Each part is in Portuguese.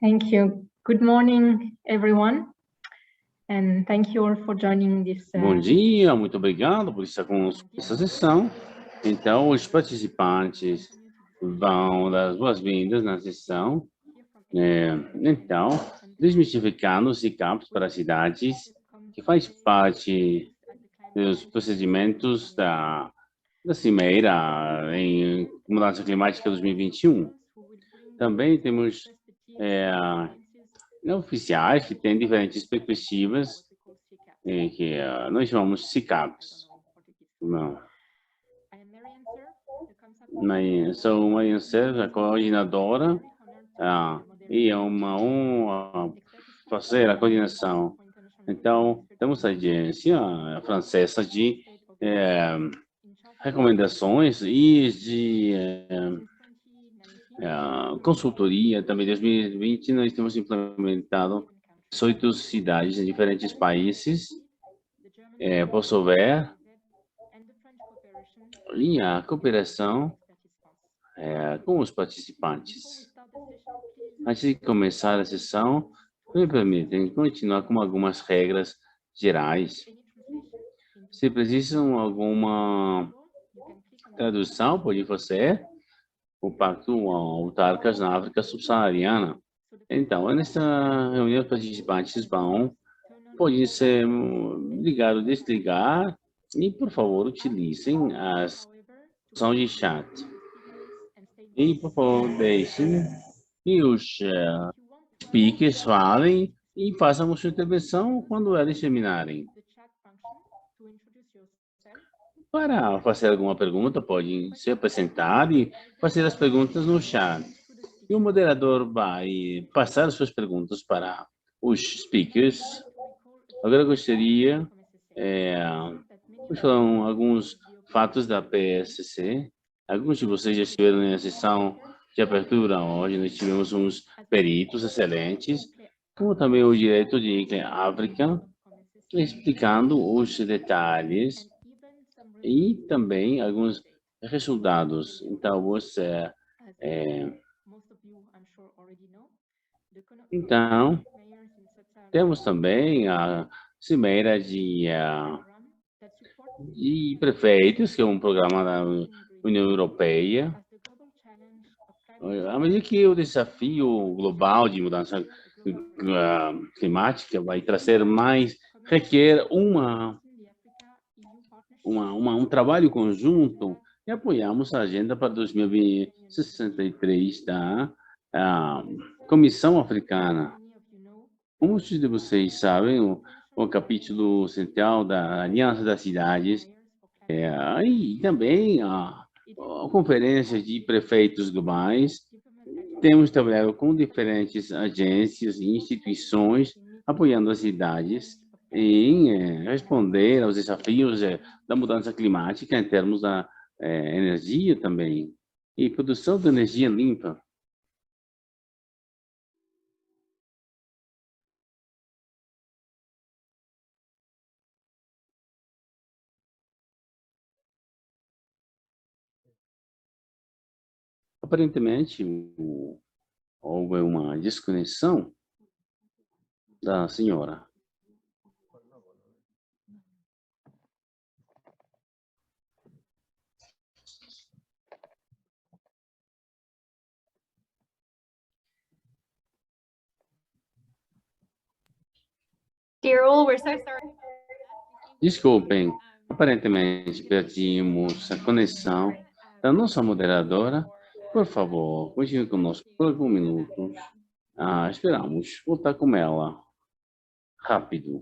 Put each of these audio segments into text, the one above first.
Thank you. Good morning, everyone, and thank you all for joining this. Bom dia, muito obrigado por estar conosco nessa sessão. Então, os participantes vão dar as boas-vindas na sessão. Então, desmistificando os CICAPs para cidades, que faz parte dos procedimentos da Cimeira em Mudança Climática 2021. Também temos oficiais que têm diferentes perspectivas, que nós chamamos CICAPs. Não. Sou Marian Serra, a coordenadora, e é uma honra fazer a coordenação. Então, temos a agência francesa de recomendações e de consultoria. Também em 2020 nós temos implementado 18 cidades em diferentes países. Posso ver e a cooperação com os participantes. Antes de começar a sessão, me permitem continuar com algumas regras gerais. Se precisam alguma tradução, pode fazer o Pacto Autarcas na África Subsaariana. Então, nesta reunião, os participantes podem ser ligar ou desligar e, por favor, utilizem as opções de chat. E, por favor, deixem que os speakers falem e façam a sua intervenção quando eles terminarem. Para fazer alguma pergunta, podem se apresentar e fazer as perguntas no chat. E o moderador vai passar as suas perguntas para os speakers. Agora eu gostaria de falar alguns fatos da PSC. Alguns de vocês já estiveram na sessão de abertura hoje. Nós tivemos uns peritos excelentes, como também o diretor de África, explicando os detalhes e também alguns resultados. Então, você... Então, temos também a Cimeira de Prefeitos, que é um programa da União Europeia. À medida que o desafio global de mudança climática vai trazer mais, requer um trabalho conjunto, e apoiamos a agenda para 2063 da Comissão Africana. Como muitos de vocês sabem, o capítulo central da Aliança das Cidades e também a Conferência de Prefeitos Globais. Temos trabalhado com diferentes agências e instituições apoiando as cidades em responder aos desafios da mudança climática em termos da energia também e produção de energia limpa. Aparentemente, houve uma desconexão da senhora. Dear all, we're so sorry. Desculpem, aparentemente perdimos a conexão da nossa moderadora. Por favor, continue conosco por alguns minutos. Esperamos voltar com ela rápido.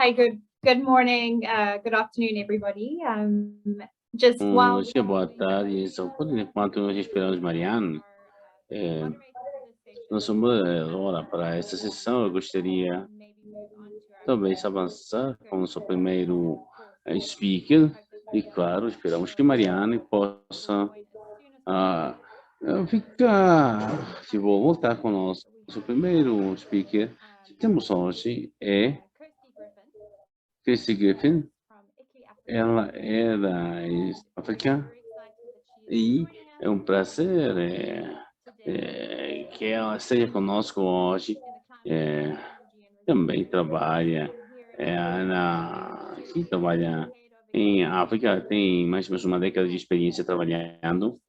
Hi, good morning, good afternoon, everybody. Just Bom while dia, boa tarde. Só por enquanto nós esperamos Mariana, nossa moderadora para esta sessão, eu gostaria talvez avançar com o nosso primeiro speaker. E claro, esperamos que Mariana possa ficar, voltar conosco. Nosso primeiro speaker que temos hoje é Kirsty Griffin. Ela é da África e é um prazer que ela esteja conosco hoje. Também trabalha aqui trabalha em África, tem mais ou menos uma década de experiência trabalhando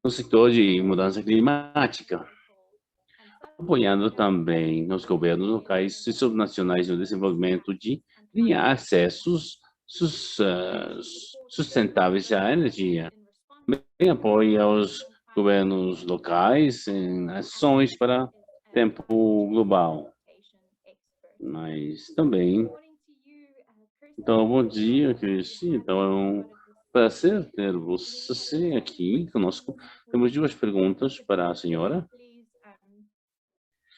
no setor de mudança climática, apoiando também os governos locais e subnacionais no desenvolvimento de acessos sustentáveis à energia. Também apoia os governos locais em ações para tempo global. Mas também, então, bom dia, Cristi. Então, é um prazer ter você aqui conosco. Temos duas perguntas para a senhora.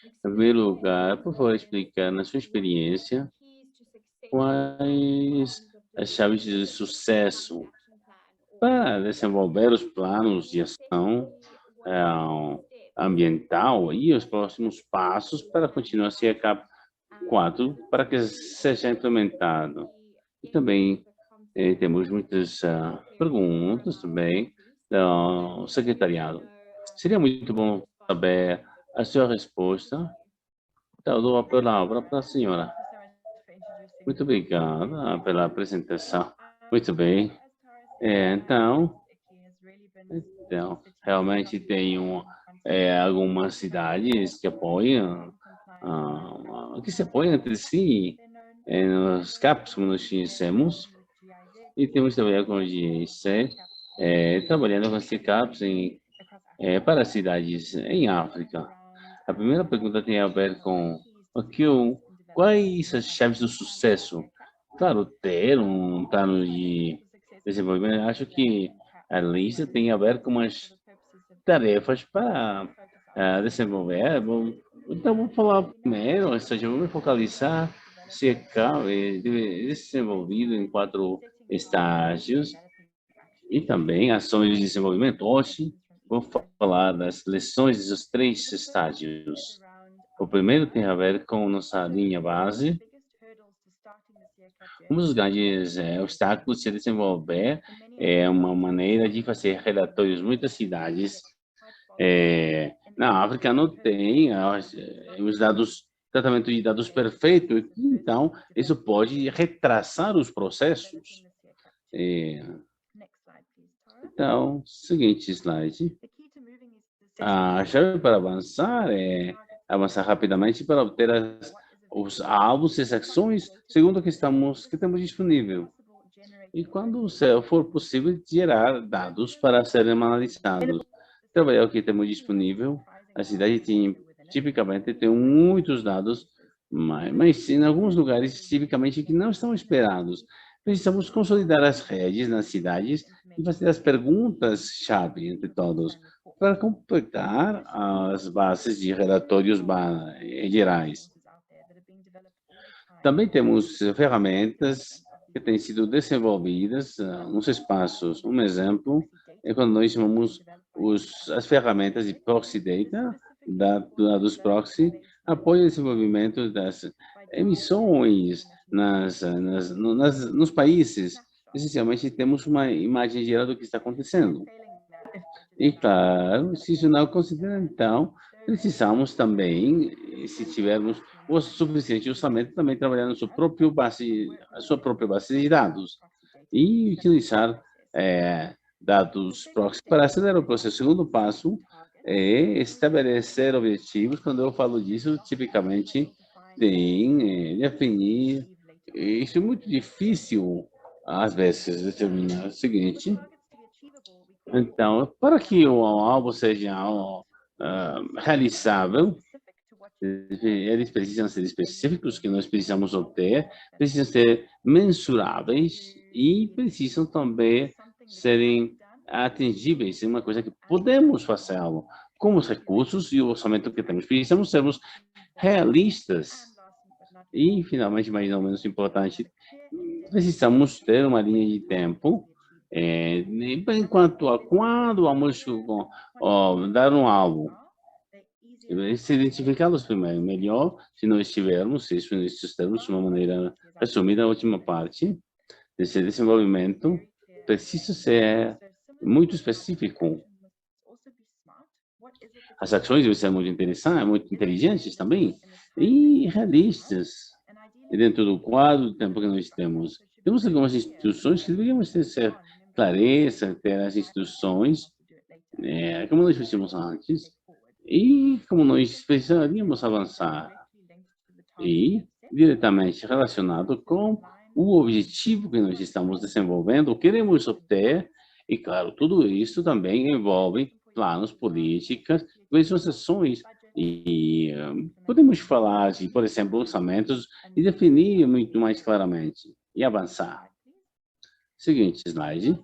Em primeiro lugar, por favor, explicar na sua experiência quais as chaves de sucesso para desenvolver os planos de ação ambiental e os próximos passos para continuar a ser CAP 4 para que seja implementado. E também temos muitas perguntas também do secretariado. Seria muito bom saber a sua resposta. Então, eu dou a palavra para a senhora. Muito obrigada pela apresentação. Muito bem. Então, realmente tem algumas cidades que apoiam, que se apoiam entre si nos CAPs, como nós dissemos, e temos também com o GIC, trabalhando com esses CAPs para cidades em África. A primeira pergunta tem a ver com quais as chaves do sucesso. Claro, ter um plano de desenvolvimento, acho que a lista tem a ver com as tarefas para desenvolver. Então, vou falar primeiro, ou seja, vou me focalizar se é desenvolvido em 4 estágios e também ações de desenvolvimento. Hoje, vou falar das lições dos 3 estágios. O primeiro tem a ver com nossa linha base. Um dos grandes obstáculos de se desenvolver é uma maneira de fazer relatórios. Muitas cidades na África não tem os dados, tratamento de dados perfeito, então isso pode retrasar os processos. Então, seguinte slide. A chave para avançar é avançar rapidamente para obter os alvos e as ações segundo o que temos disponível. E quando for possível, gerar dados para serem analisados. Trabalhar o que temos disponível. A cidade tipicamente tem muitos dados, mas em alguns lugares, tipicamente, que não estão esperados. Precisamos consolidar as redes nas cidades e fazer as perguntas-chave entre todos para completar as bases de relatórios gerais. Também temos ferramentas que têm sido desenvolvidas nos espaços. Um exemplo é quando nós chamamos as ferramentas de proxy data, dados proxy, apoio o desenvolvimento das emissões nos países. Essencialmente, temos uma imagem geral do que está acontecendo. E, claro, se isso não considera, então, precisamos também, se tivermos o suficiente orçamento, também trabalhar a sua própria base de dados e utilizar dados proxy para acelerar o processo. O segundo passo é estabelecer objetivos. Quando eu falo disso, tipicamente tem definir. Isso é muito difícil, às vezes, determinar o seguinte. Então, para que o alvo seja realizável, Eles precisam ser específicos, que nós precisamos obter, precisam ser mensuráveis e precisam também serem atingíveis. É uma coisa que podemos fazê-lo com os recursos e o orçamento que temos. Precisamos sermos realistas. E, finalmente, mais ou menos importante, precisamos ter uma linha de tempo enquanto a quando vamos dar um alvo. Se identificá-los primeiro, melhor se nós tivermos isso nesses termos, de uma maneira resumida. A última parte desse desenvolvimento precisa ser muito específico. As ações devem ser muito interessantes, muito inteligentes também e realistas. E dentro do quadro do tempo que nós temos, temos algumas instituições que deveríamos ter clareza, ter as instituições, como nós fizemos antes, e como nós precisaríamos avançar. E diretamente relacionado com o objetivo que nós estamos desenvolvendo, queremos obter, e claro, tudo isso também envolve planos, políticas, ações, e podemos falar de, por exemplo, orçamentos e definir muito mais claramente e avançar. Seguinte slide.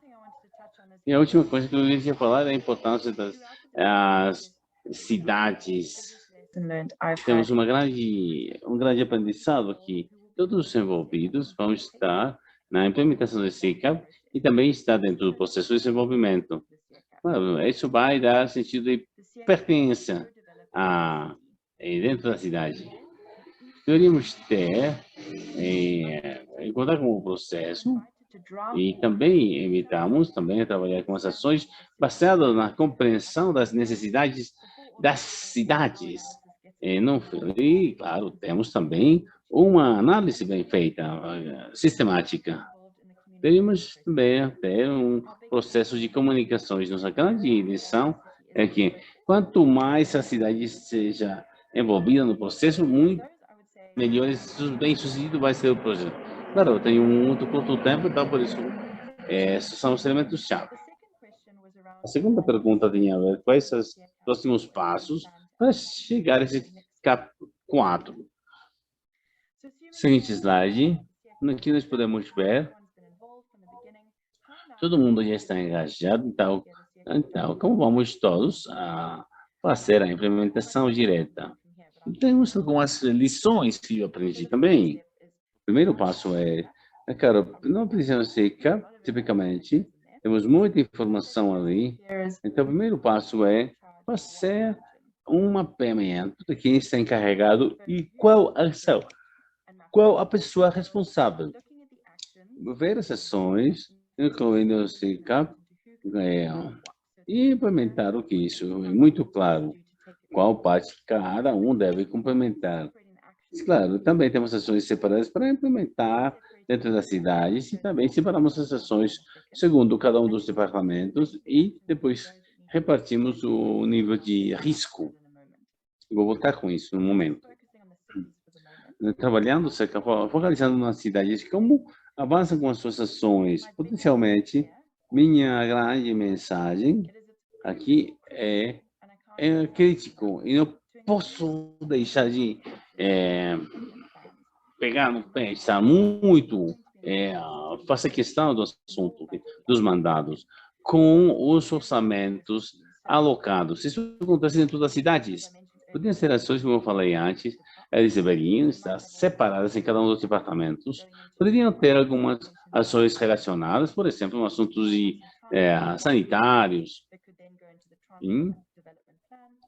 E a última coisa que eu queria falar é a importância das cidades. Temos um grande aprendizado aqui. Todos os envolvidos vão estar na implementação desse CICAP e também estar dentro do processo de desenvolvimento. Isso vai dar sentido de pertença dentro da cidade. Deveríamos contar com o processo e também evitamos trabalhar com as ações baseadas na compreensão das necessidades das cidades. E, claro, temos também uma análise bem feita, sistemática. Deveríamos também ter um processo de comunicações. Nossa grande lição é que quanto mais a cidade seja envolvida no processo, muito melhor e bem-sucedido vai ser o projeto. Claro, eu tenho muito curto tempo, então por isso esses são os elementos-chave. A segunda pergunta tinha a ver quais são os próximos passos para chegar a esse CAP 4. Seguinte slide. Aqui nós podemos ver todo mundo já está engajado, então como vamos todos a fazer a implementação direta? Temos algumas lições que eu aprendi também. O primeiro passo cara, não precisamos ser tipicamente, temos muita informação ali. Então, o primeiro passo é fazer um mapeamento de quem está encarregado e qual ação, qual a pessoa responsável. Ver as ações, incluindo o CICAP, e implementar o que isso é muito claro, qual parte cada um deve complementar. Claro, também temos ações separadas para implementar dentro das cidades e também separamos as ações segundo cada um dos departamentos e depois repartimos o nível de risco. Vou voltar com isso no momento. Trabalhando, focalizando nas cidades, como avançam com as suas ações. Potencialmente, minha grande mensagem aqui é crítico e não posso deixar de pegar no pé, estar muito, fazer questão do assunto, dos mandados, com os orçamentos alocados. Isso acontece dentro das cidades. Podiam ser ações, como eu falei antes, eles deveriam estar separadas em cada um dos departamentos. Poderiam ter algumas ações relacionadas, por exemplo, assuntos sanitários.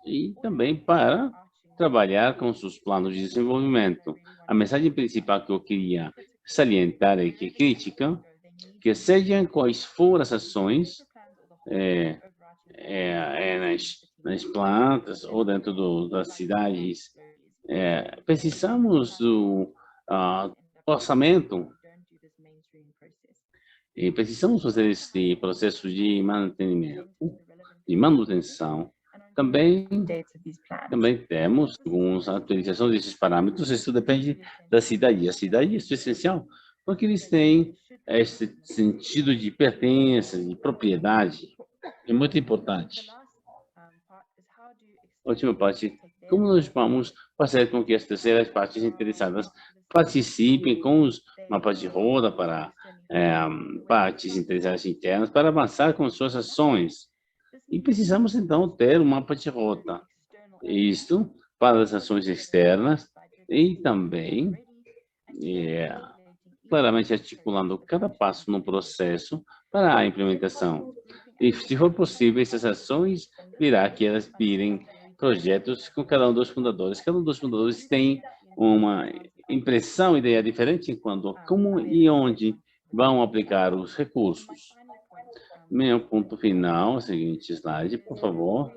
E também para trabalhar com seus planos de desenvolvimento. A mensagem principal que eu queria salientar é que crítica, que sejam quais forem as ações nas plantas ou dentro das cidades, precisamos do orçamento e precisamos fazer este processo de mantenimento, de manutenção. Também temos algumas atualizações desses parâmetros, isso depende da cidade. A cidade é essencial, porque eles têm esse sentido de pertença, de propriedade, é muito importante. A última parte, como nós vamos fazer com que as terceiras partes interessadas participem com os mapas de roda para partes interessadas internas para avançar com suas ações. E precisamos, então, ter um mapa de rota. Isto para as ações externas e também claramente articulando cada passo no processo para a implementação. E, se for possível, essas ações virá que elas virem projetos com cada um dos fundadores. Cada um dos fundadores tem uma impressão, ideia diferente quanto a como e onde vão aplicar os recursos. Meu ponto final, seguinte slide, por favor.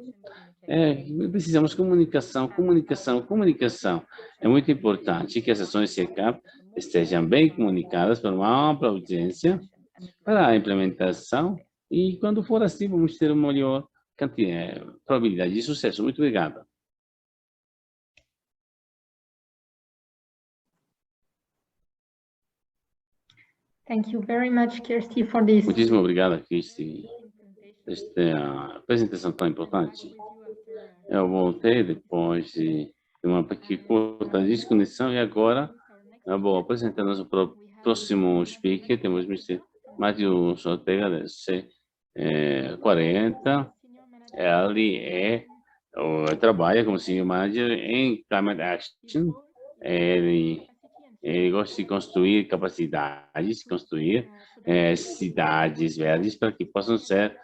Precisamos de comunicação, comunicação, comunicação. É muito importante que as ações CECAP estejam bem comunicadas para uma ampla audiência, para a implementação, e quando for assim, vamos ter uma maior probabilidade de sucesso. Muito obrigado. Thank you very much, Kirsty, for this. Muitíssimo obrigado, Kirsty, esta apresentação tão importante. Eu voltei depois de uma curta desconexão e agora eu vou apresentar nosso próximo speaker. Temos o Mr. Matthew Ortega, da C40. Ele trabalha como Senior Manager em Climate Action. Ele gosta de construir capacidades, construir cidades verdes para que possam ser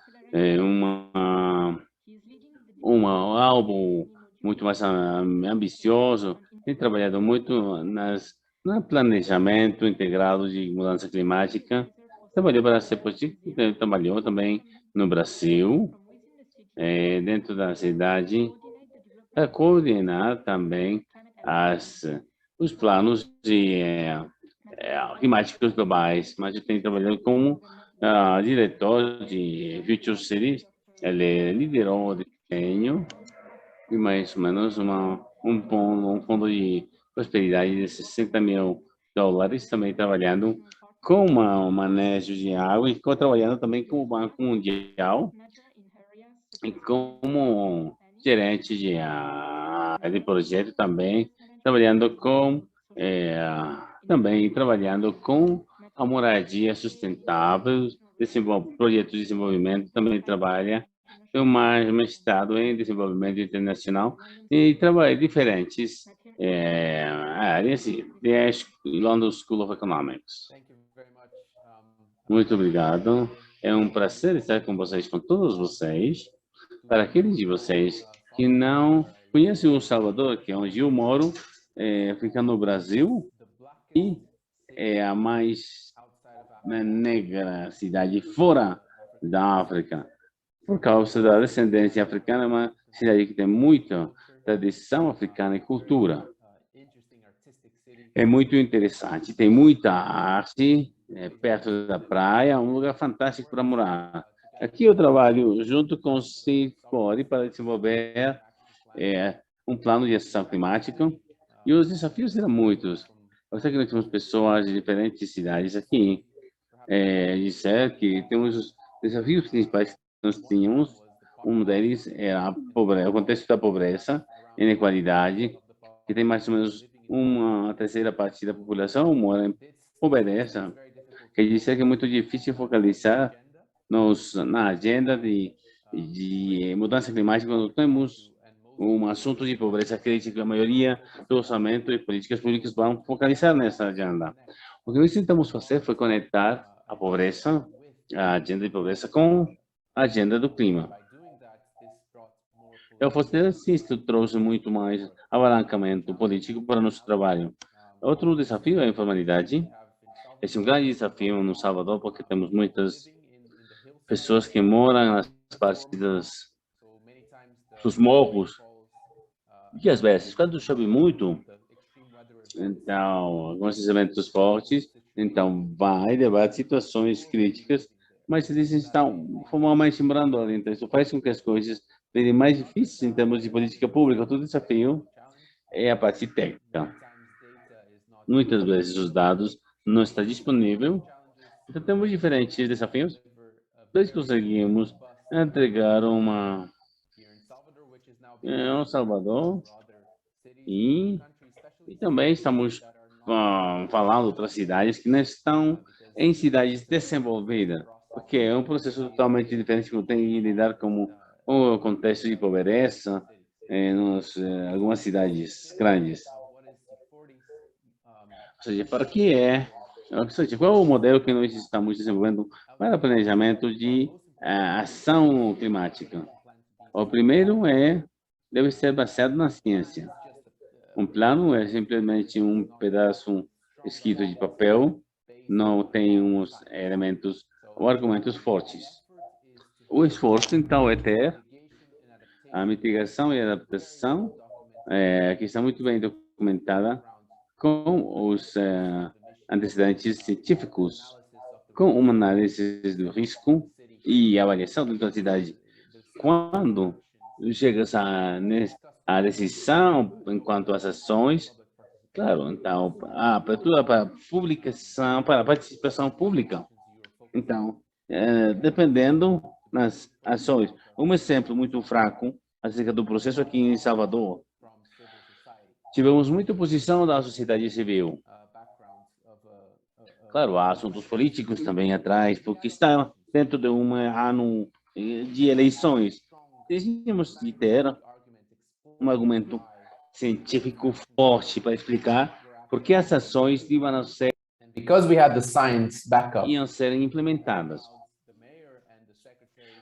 algo muito mais ambicioso. Tem trabalhado muito no planejamento integrado de mudança climática. Trabalhou para ser positivo, trabalhou também no Brasil, dentro da cidade, para coordenar também os planos climáticos globais. Mas eu tenho trabalhado como diretor de Future Cities. Ele liderou o desenho de mais ou menos um fundo de prosperidade de $60 mil, também trabalhando com o manejo de água e trabalhando também com o Banco Mundial e como gerente de projeto também, trabalhando com a moradia sustentável, projetos de desenvolvimento, também trabalha tem um mestrado em desenvolvimento internacional e trabalha em diferentes áreas da London School of Economics. Muito obrigado. É um prazer estar com vocês, com todos vocês. Para aqueles de vocês que não conhecem o Salvador, que é onde eu moro, fica no Brasil e é a mais negra cidade fora da África. Por causa da descendência africana, é uma cidade que tem muita tradição africana e cultura. É muito interessante, tem muita arte, perto da praia, um lugar fantástico para morar. Aqui eu trabalho junto com o CIFORE para desenvolver um plano de ação climática e os desafios eram muitos. Eu sei que nós temos pessoas de diferentes cidades aqui, disser que temos os desafios principais que nós tínhamos. Um deles era o contexto da pobreza, inequalidade, que tem mais ou menos uma terceira parte da população mora em pobreza. Quer dizer que é muito difícil focalizar na agenda de mudança climática quando temos um assunto de pobreza crítica. A maioria do orçamento e políticas públicas vão focalizar nessa agenda. O que nós tentamos fazer foi conectar a pobreza, a agenda de pobreza, com a agenda do clima. Eu fazer assim, isso trouxe muito mais alavancamento político para o nosso trabalho. Outro desafio é a informalidade. Esse é um grande desafio no Salvador, porque temos muitas pessoas que moram nas partes dos morros, e às vezes, quando chove muito, então, alguns eventos fortes, então vai levar a situações críticas, mas eles estão formalmente morando ali, então isso faz com que as coisas fiquem mais difíceis em termos de política pública. Todo desafio é a parte técnica. Muitas vezes os dados não estão disponíveis, então temos diferentes desafios. Nós conseguimos entregar um Salvador E também estamos falando de outras cidades que não estão em cidades desenvolvidas, porque é um processo totalmente diferente que tem que lidar com o contexto de pobreza em algumas cidades grandes. Ou seja, para que ou seja, qual é o modelo que nós estamos desenvolvendo para o planejamento de ação climática? O primeiro deve ser baseado na ciência. Um plano é simplesmente um pedaço escrito de papel, não tem uns elementos ou argumentos fortes. O esforço, então, é ter a mitigação e adaptação, que está muito bem documentada com os antecedentes científicos, com uma análise do risco e avaliação da intensidade. Quando chega a decisão enquanto às ações, claro, então, a abertura para publicação, para a participação pública. Então, dependendo das ações. Um exemplo muito fraco acerca do processo aqui em Salvador. Tivemos muita oposição da sociedade civil. Claro, há assuntos políticos também atrás, porque está dentro de um ano de eleições. Devíamos de ter um argumento científico forte para explicar por que as ações iam ser implementadas.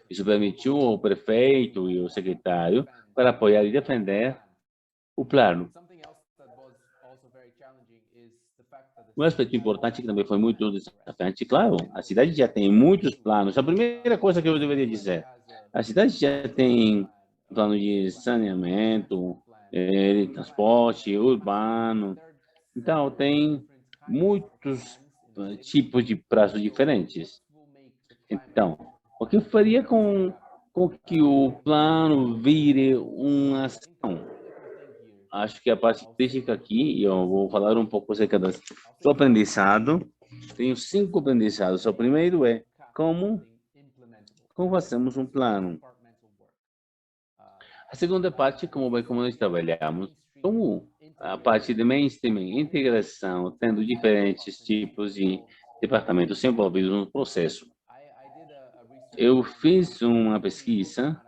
Isso permitiu ao prefeito e ao secretário para apoiar e defender o plano. Um aspecto importante que também foi muito desafiante, claro, a cidade já tem muitos planos. A primeira coisa que eu deveria dizer, a cidade já tem plano de saneamento, de transporte urbano. Então, tem muitos tipos de prazos diferentes. Então, o que eu faria com que o plano vire uma ação? Acho que a parte crítica aqui, e eu vou falar um pouco acerca do aprendizado. Tenho 5 aprendizados. O primeiro é como fazemos um plano. A segunda parte, como nós trabalhamos, como a parte de mainstreaming, integração, tendo diferentes tipos de departamentos envolvidos no processo. Eu fiz uma pesquisa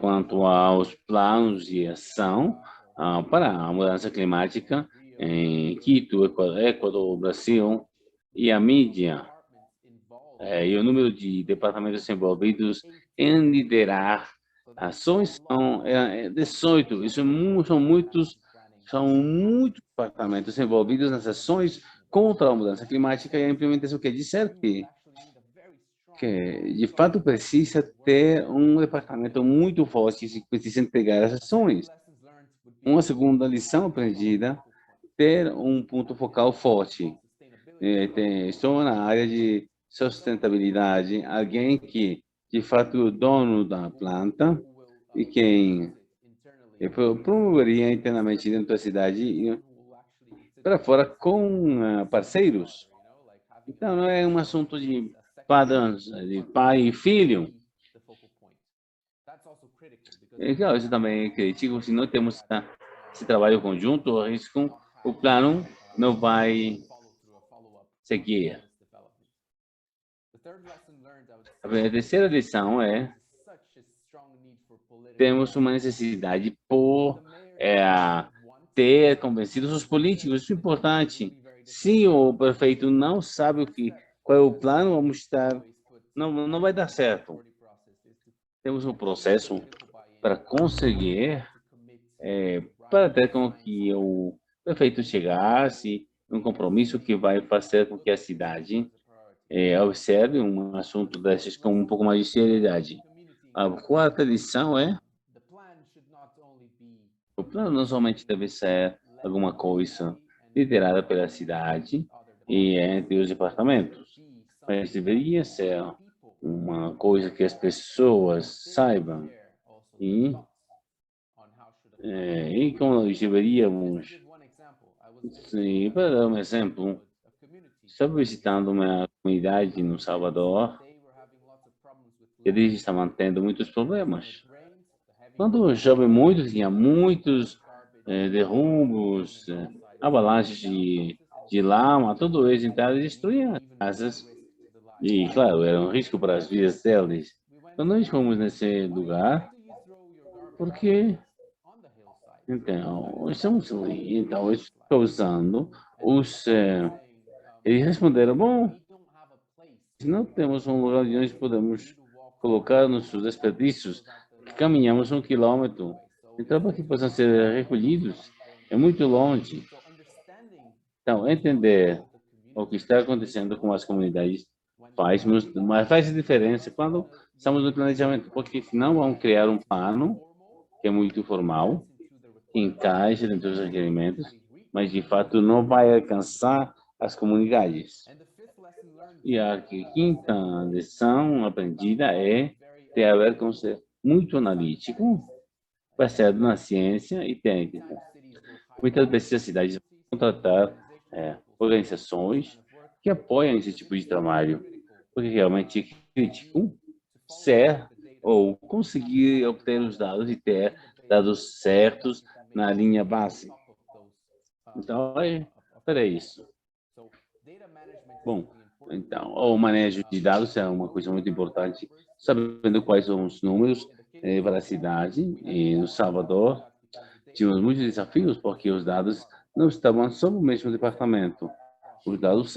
quanto aos planos de ação para a mudança climática em Quito, Equador, Brasil, e a mídia, e o número de departamentos envolvidos em liderar ações são 18. Isso são muitos departamentos envolvidos nas ações contra a mudança climática e a implementação. Quer dizer que de fato precisa ter um departamento muito forte que precisa entregar as ações. Uma segunda lição aprendida, ter um ponto focal forte. Estou na área de sustentabilidade, alguém que de fato é o dono da planta e quem promoveria internamente dentro da cidade e para fora com parceiros. Então, não é um assunto de padrões, de pai e filho. Claro, isso também é crítico. Se não temos esse trabalho conjunto, o plano não vai seguir. A terceira lição temos uma necessidade por ter convencido os políticos. Isso é importante. Se o prefeito não sabe qual é o plano, não vai dar certo. Temos um processo para conseguir, para ter com que o prefeito chegasse um compromisso que vai fazer com que a cidade observe um assunto desses com um pouco mais de seriedade. A quarta lição o plano não somente deve ser alguma coisa liderada pela cidade e entre os departamentos, mas deveria ser uma coisa que as pessoas saibam e como nós deveríamos. Sim, para dar um exemplo, estava visitando uma comunidade no Salvador, eles estavam tendo muitos problemas. Quando chove muito, tinha muitos derrubos, avalanches de lama, tudo isso então destruía as casas e, claro, era um risco para as vidas deles. Então nós fomos nesse lugar porque então estamos ali, então eles estão usando eles responderam, bom, não temos um lugar onde nós podemos colocar nossos desperdícios, que caminhamos 1 quilômetro, então para que possam ser recolhidos é muito longe. Então, entender o que está acontecendo com as comunidades mas faz diferença quando estamos no planejamento, porque senão vamos criar um plano que é muito formal, que encaixa dentro dos requerimentos, mas de fato não vai alcançar as comunidades. E a quinta lição aprendida tem a ver com ser muito analítico, baseado na ciência e técnica. Muitas vezes as cidades vão contratar organizações que apoiam esse tipo de trabalho, porque realmente é crítico ser ou conseguir obter os dados e ter dados certos na linha base. Então, para isso. Bom, então, o manejo de dados é uma coisa muito importante, sabendo quais são os números para a cidade. E no Salvador, tínhamos muitos desafios, porque os dados não estavam só no mesmo departamento. Os dados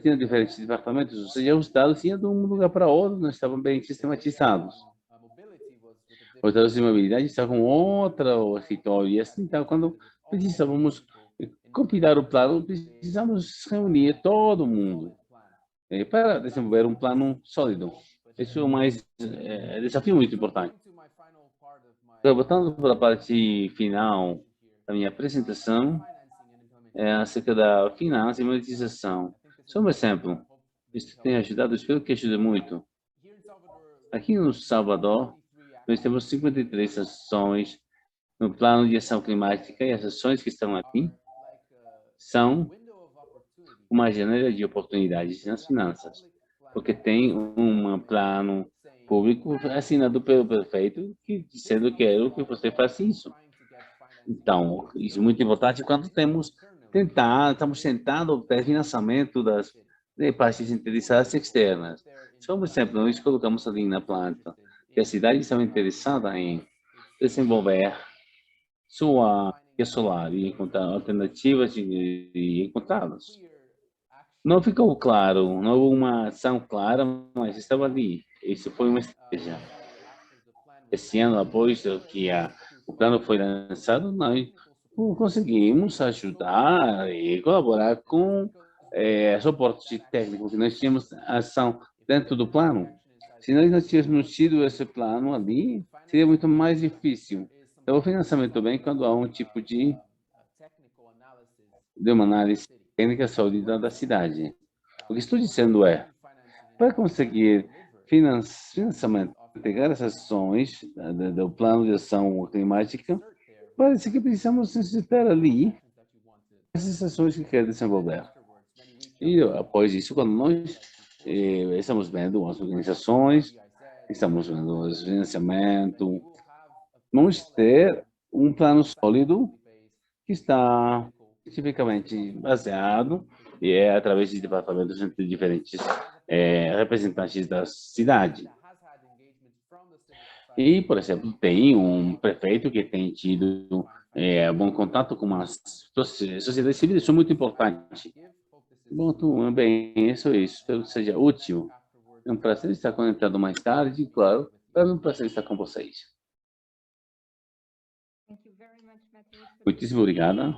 tinham diferentes departamentos, ou seja, os dados iam de um lugar para outro, não estavam bem sistematizados. Os dados de mobilidade estavam com outra escritório, e assim, então, quando precisávamos compilar o plano, precisamos reunir todo mundo para desenvolver um plano sólido. Esse é o mais desafio muito importante. Então, voltando para a parte final da minha apresentação, acerca da finança e monetização. Só um exemplo. Isso tem ajudado, espero que ajude muito. Aqui no Salvador, nós temos 53 ações no plano de ação climática, e as ações que estão aqui são uma janela de oportunidades nas finanças, porque tem um plano público assinado pelo prefeito dizendo que quero que você faça isso. Então, isso é muito importante quando estamos tentando obter financiamento das partes interessadas externas. Só um exemplo, nós colocamos ali na planta que a cidade está interessada em desenvolver sua energia solar e encontrar alternativas de encontrá-las. Não ficou claro, não houve uma ação clara, mas estava ali. Isso foi uma estratégia. Esse ano, após que o plano foi lançado, nós conseguimos ajudar e colaborar com suporte técnico, que nós tínhamos ação dentro do plano. Se nós não tivéssemos tido esse plano ali, seria muito mais difícil. Então, o financiamento vem quando há um tipo de uma análise técnica sólida da cidade. O que estou dizendo é, para conseguir financiamento, pegar essas ações do plano de ação climática, parece que precisamos necessitar ali essas ações que quer desenvolver. E após isso, quando nós estamos vendo as organizações, estamos vendo o financiamento, vamos ter um plano sólido que está especificamente baseado e através de departamentos entre diferentes representantes da cidade. E, por exemplo, tem um prefeito que tem tido bom contato com as sociedades civis, isso é muito importante. Bom, bem, isso. Espero que seja útil. É um prazer estar conectado mais tarde, claro. É um prazer estar com vocês. Muitíssimo obrigada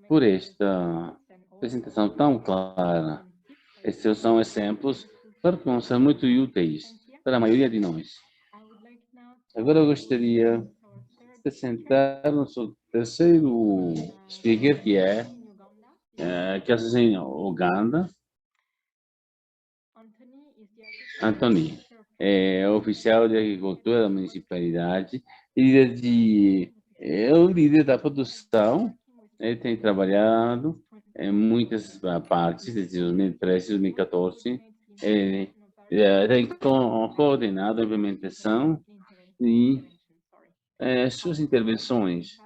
por esta apresentação tão clara. Estes são exemplos que vão ser muito úteis para a maioria de nós. Agora eu gostaria de apresentar nosso terceiro speaker, que é em Uganda. Anthony é oficial de agricultura da municipalidade, é o líder da produção. Ele tem trabalhado em muitas partes, desde 2013 e 2014. Ele tem coordenado a implementação e suas intervenções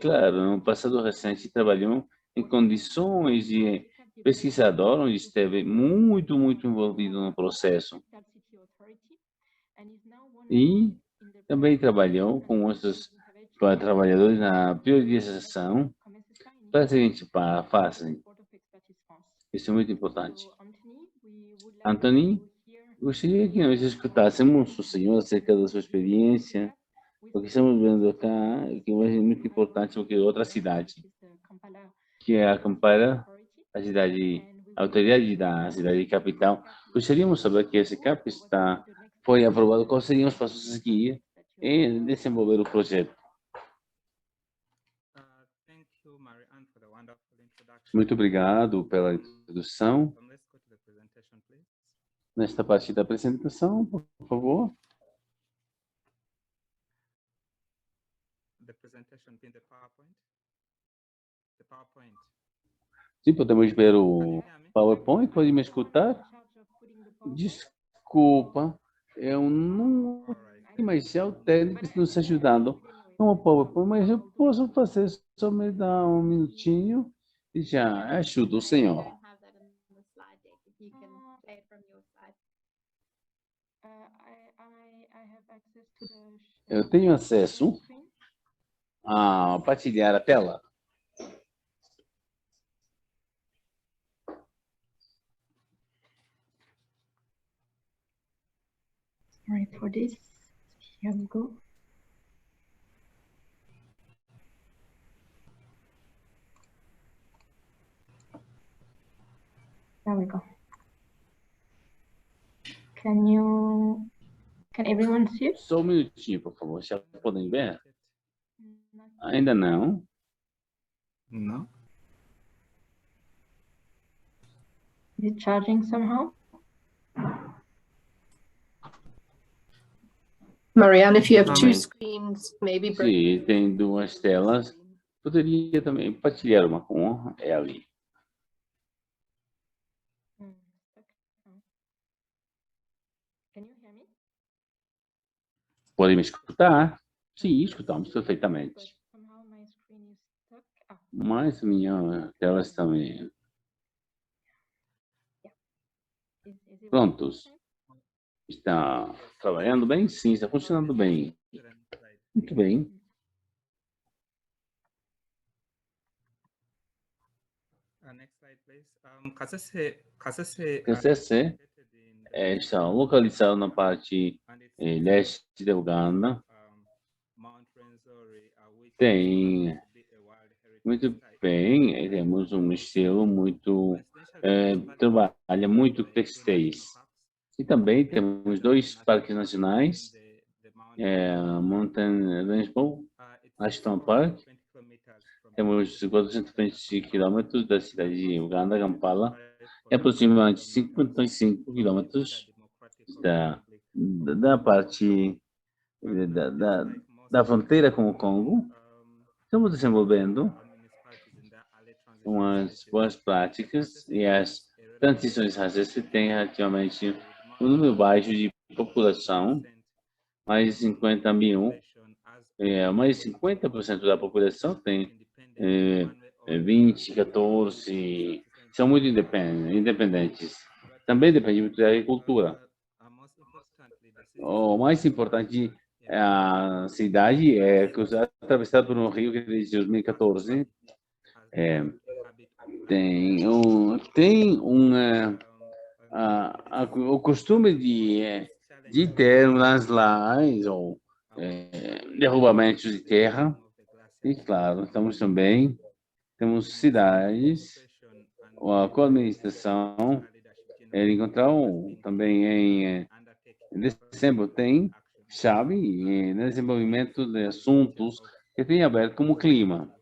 Claro, no passado recente trabalhou em condições de pesquisador, onde esteve muito envolvido no processo. E também trabalhou com outros trabalhadores na priorização para a seguinte fase. Isso é muito importante. Anthony, gostaria que nós escutássemos o senhor acerca da sua experiência, porque estamos vendo acá que é muito importante, porque é outra cidade, que é a Kampala, a autoridade da cidade capital. Gostaríamos de saber que esse CAP foi aprovado, quais seriam os passos a seguir em desenvolver o projeto. Muito obrigado pela introdução. Nesta parte da apresentação, por favor. Sim, podemos ver o PowerPoint. Pode me escutar? Desculpa, eu não tenho mais técnicos nos ajudando com o PowerPoint, mas eu posso fazer, só me dá um minutinho e já ajudo o senhor. Eu tenho acesso a partilhar a tela. Sorry for this. Here we go. There we go. Can everyone see it? Só um minutinho, por favor. Já podem ver? Ainda não. Não. Is it charging somehow? Marianne, if you have two screens, maybe. Sim, tem duas telas. Poderia também partilhar uma com Ellie. Can you hear me? Podem me escutar? Sim, escutamos perfeitamente. Somehow my screen is stuck. Mas minha tela está Is it prontos. Está trabalhando bem? Sim, está funcionando bem. Muito bem. Next slide, please. KCC está localizado na parte leste da Uganda. Tem muito bem, temos um estilo muito trabalha muito textéis. E também temos dois parques nacionais, Mountain Rainbow National Park. Temos 420 quilômetros da cidade de Uganda, Kampala, e aproximadamente 55 quilômetros da parte da fronteira com o Congo. Estamos desenvolvendo umas boas práticas e as transições raciais que têm relativamente um número baixo de população, mais de 50 mil, mais de 50% da população tem 20, 14, são muito independentes. Também depende muito da agricultura. O mais importante, a cidade é atravessada por um rio que desde 2014 tem o costume de ter landslides ou derrubamentos de terra. E claro, temos cidades, a co-administração, encontrou também em dezembro, tem chave no desenvolvimento de assuntos que tem a ver com o clima.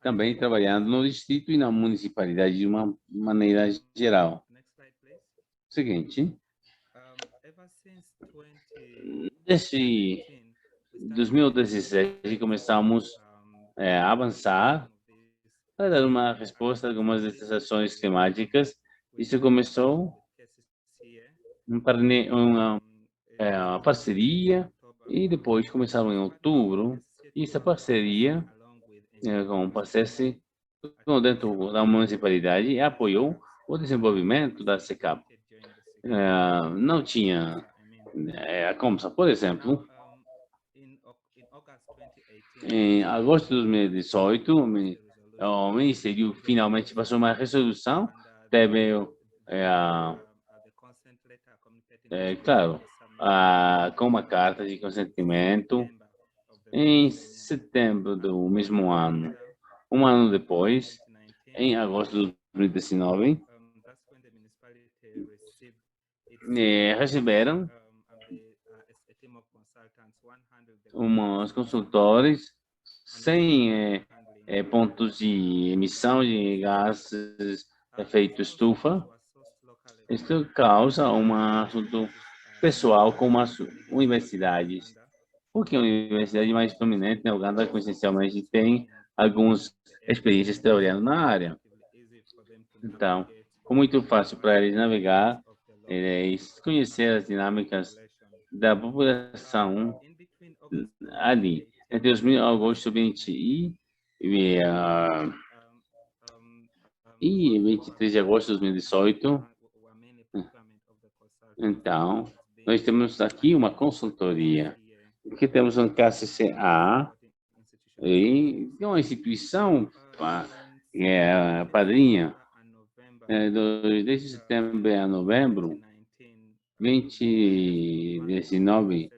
Também trabalhando no distrito e na municipalidade de uma maneira geral. Seguinte. Desde 2017 começamos a avançar para dar uma resposta a algumas dessas ações climáticas. Isso começou uma parceria e depois começaram em outubro E essa parceria com o PACES dentro da municipalidade apoiou o desenvolvimento da SECAP. Não tinha a Comsa, por exemplo, em agosto de 2018, o Ministério finalmente passou uma resolução, teve, claro, com uma carta de consentimento em setembro do mesmo ano. Um ano depois, em agosto de 2019, receberam uns consultores sem pontos de emissão de gases de efeito estufa. Isso causa um assunto pessoal com as universidades, porque a universidade mais prominente na Uganda, essencialmente, tem algumas experiências trabalhando na área. Então, foi muito fácil para eles navegar e conhecer as dinâmicas da população ali. Entre os agosto 20 e 23 de agosto de 2018, então, nós temos aqui uma consultoria, porque temos um KCCA, e uma instituição padrinha, desde setembro a novembro 2019,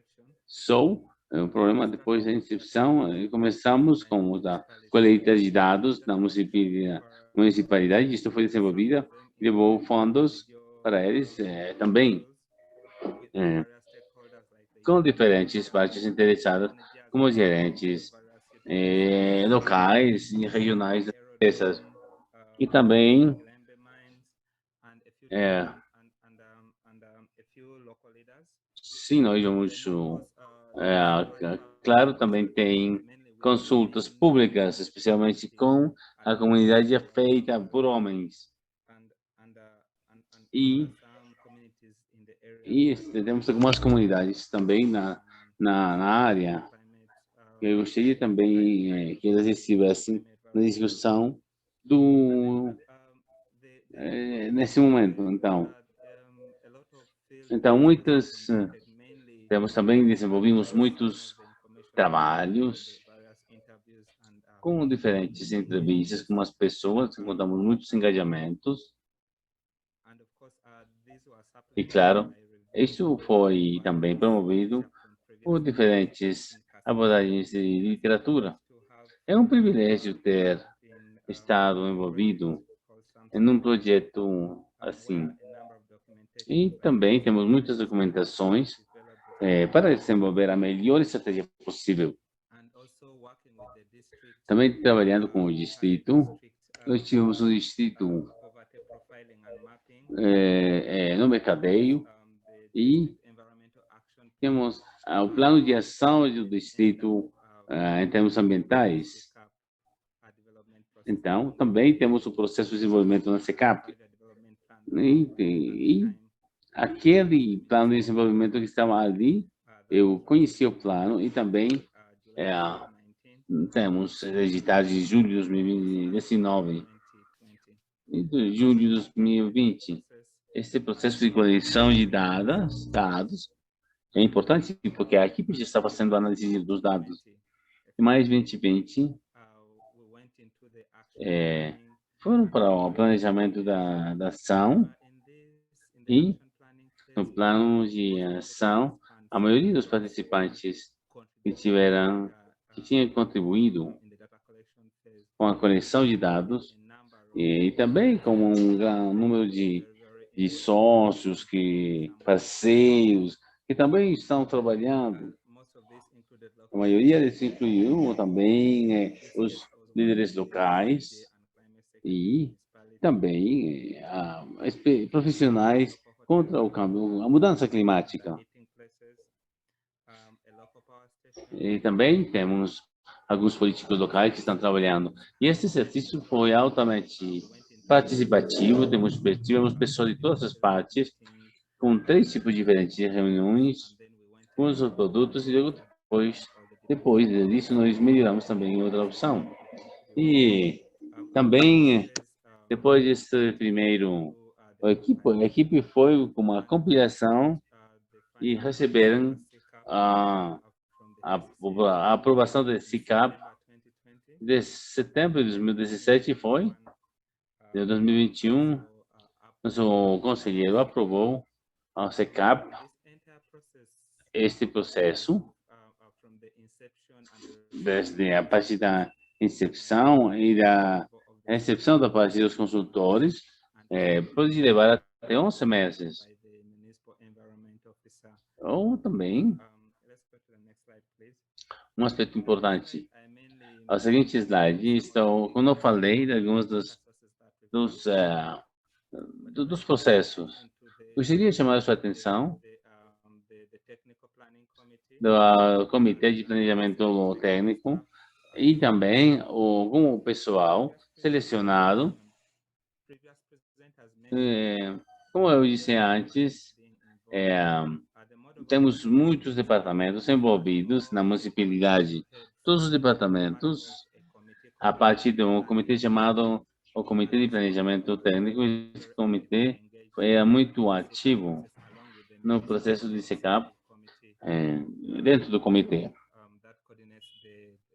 o problema depois da inscrição, começamos com a colheita de dados na municipalidade, isso foi desenvolvida, levou fundos para eles também, com diferentes partes interessadas, como gerentes locais e regionais dessas. E também sim, nós vamos, claro, também tem consultas públicas, especialmente com a comunidade feita por homens. E temos algumas comunidades também na área. Eu gostaria também que eles estivessem na discussão nesse momento. Então desenvolvimos muitos trabalhos com diferentes entrevistas com as pessoas, encontramos muitos engajamentos. E, claro, isso foi também promovido por diferentes abordagens de literatura. É um privilégio ter estado envolvido em um projeto assim. E também temos muitas documentações para desenvolver a melhor estratégia possível. Também trabalhando com o distrito, nós tivemos o distrito no Mercadeio e temos o plano de ação do distrito em termos ambientais. Então, também temos o processo de desenvolvimento na SECAP. E aquele plano de desenvolvimento que estava ali, eu conheci o plano e também temos editado de julho de 2019 e de julho de 2020. Esse processo de coleção de dados é importante porque a equipe já estava fazendo análise dos dados. Em mais 2020, foram para o planejamento da ação e no plano de ação, a maioria dos participantes que tinham contribuído com a coleção de dados e também com um grande número de sócios, parceiros, que também estão trabalhando. A maioria deles incluiu também os líderes locais e também profissionais contra o câmbio, a mudança climática. E também temos alguns políticos locais que estão trabalhando. E esse exercício foi altamente participativo, tivemos pessoas de todas as partes, com 3 tipos diferentes de reuniões, com os produtos, e depois Depois disso, nós melhoramos também outra opção. E também, depois desse primeiro, a equipe foi com uma compilação e receberam a aprovação do SICAP de setembro de 2017 foi, de 2021, nosso conselheiro aprovou a SICAP este processo desde a partir da incepção e da recepção da parte dos consultores, pode levar até 11 meses. Ou também, um aspecto importante, a seguinte slide, quando eu falei de alguns dos processos, gostaria de chamar a sua atenção do Comitê de Planejamento Técnico e também com o pessoal selecionado. Como eu disse antes, temos muitos departamentos envolvidos na municipalidade. Todos os departamentos, a partir de um comitê chamado o Comitê de Planejamento Técnico, esse comitê é muito ativo no processo de SICAP dentro do comitê.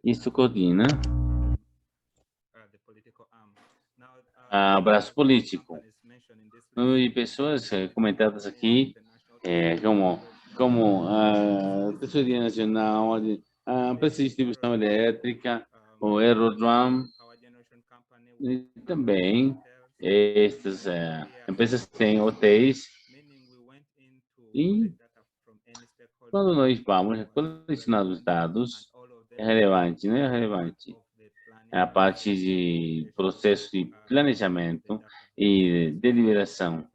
Isso coordena o braço político. E pessoas comentadas aqui, como a Tesouraria Nacional, a Empresa de Distribuição Elétrica, o Aerodrome, e também estas empresas têm hotéis. E quando nós vamos colecionar os dados, é relevante, não é relevante? A parte de processo de planejamento e deliberação.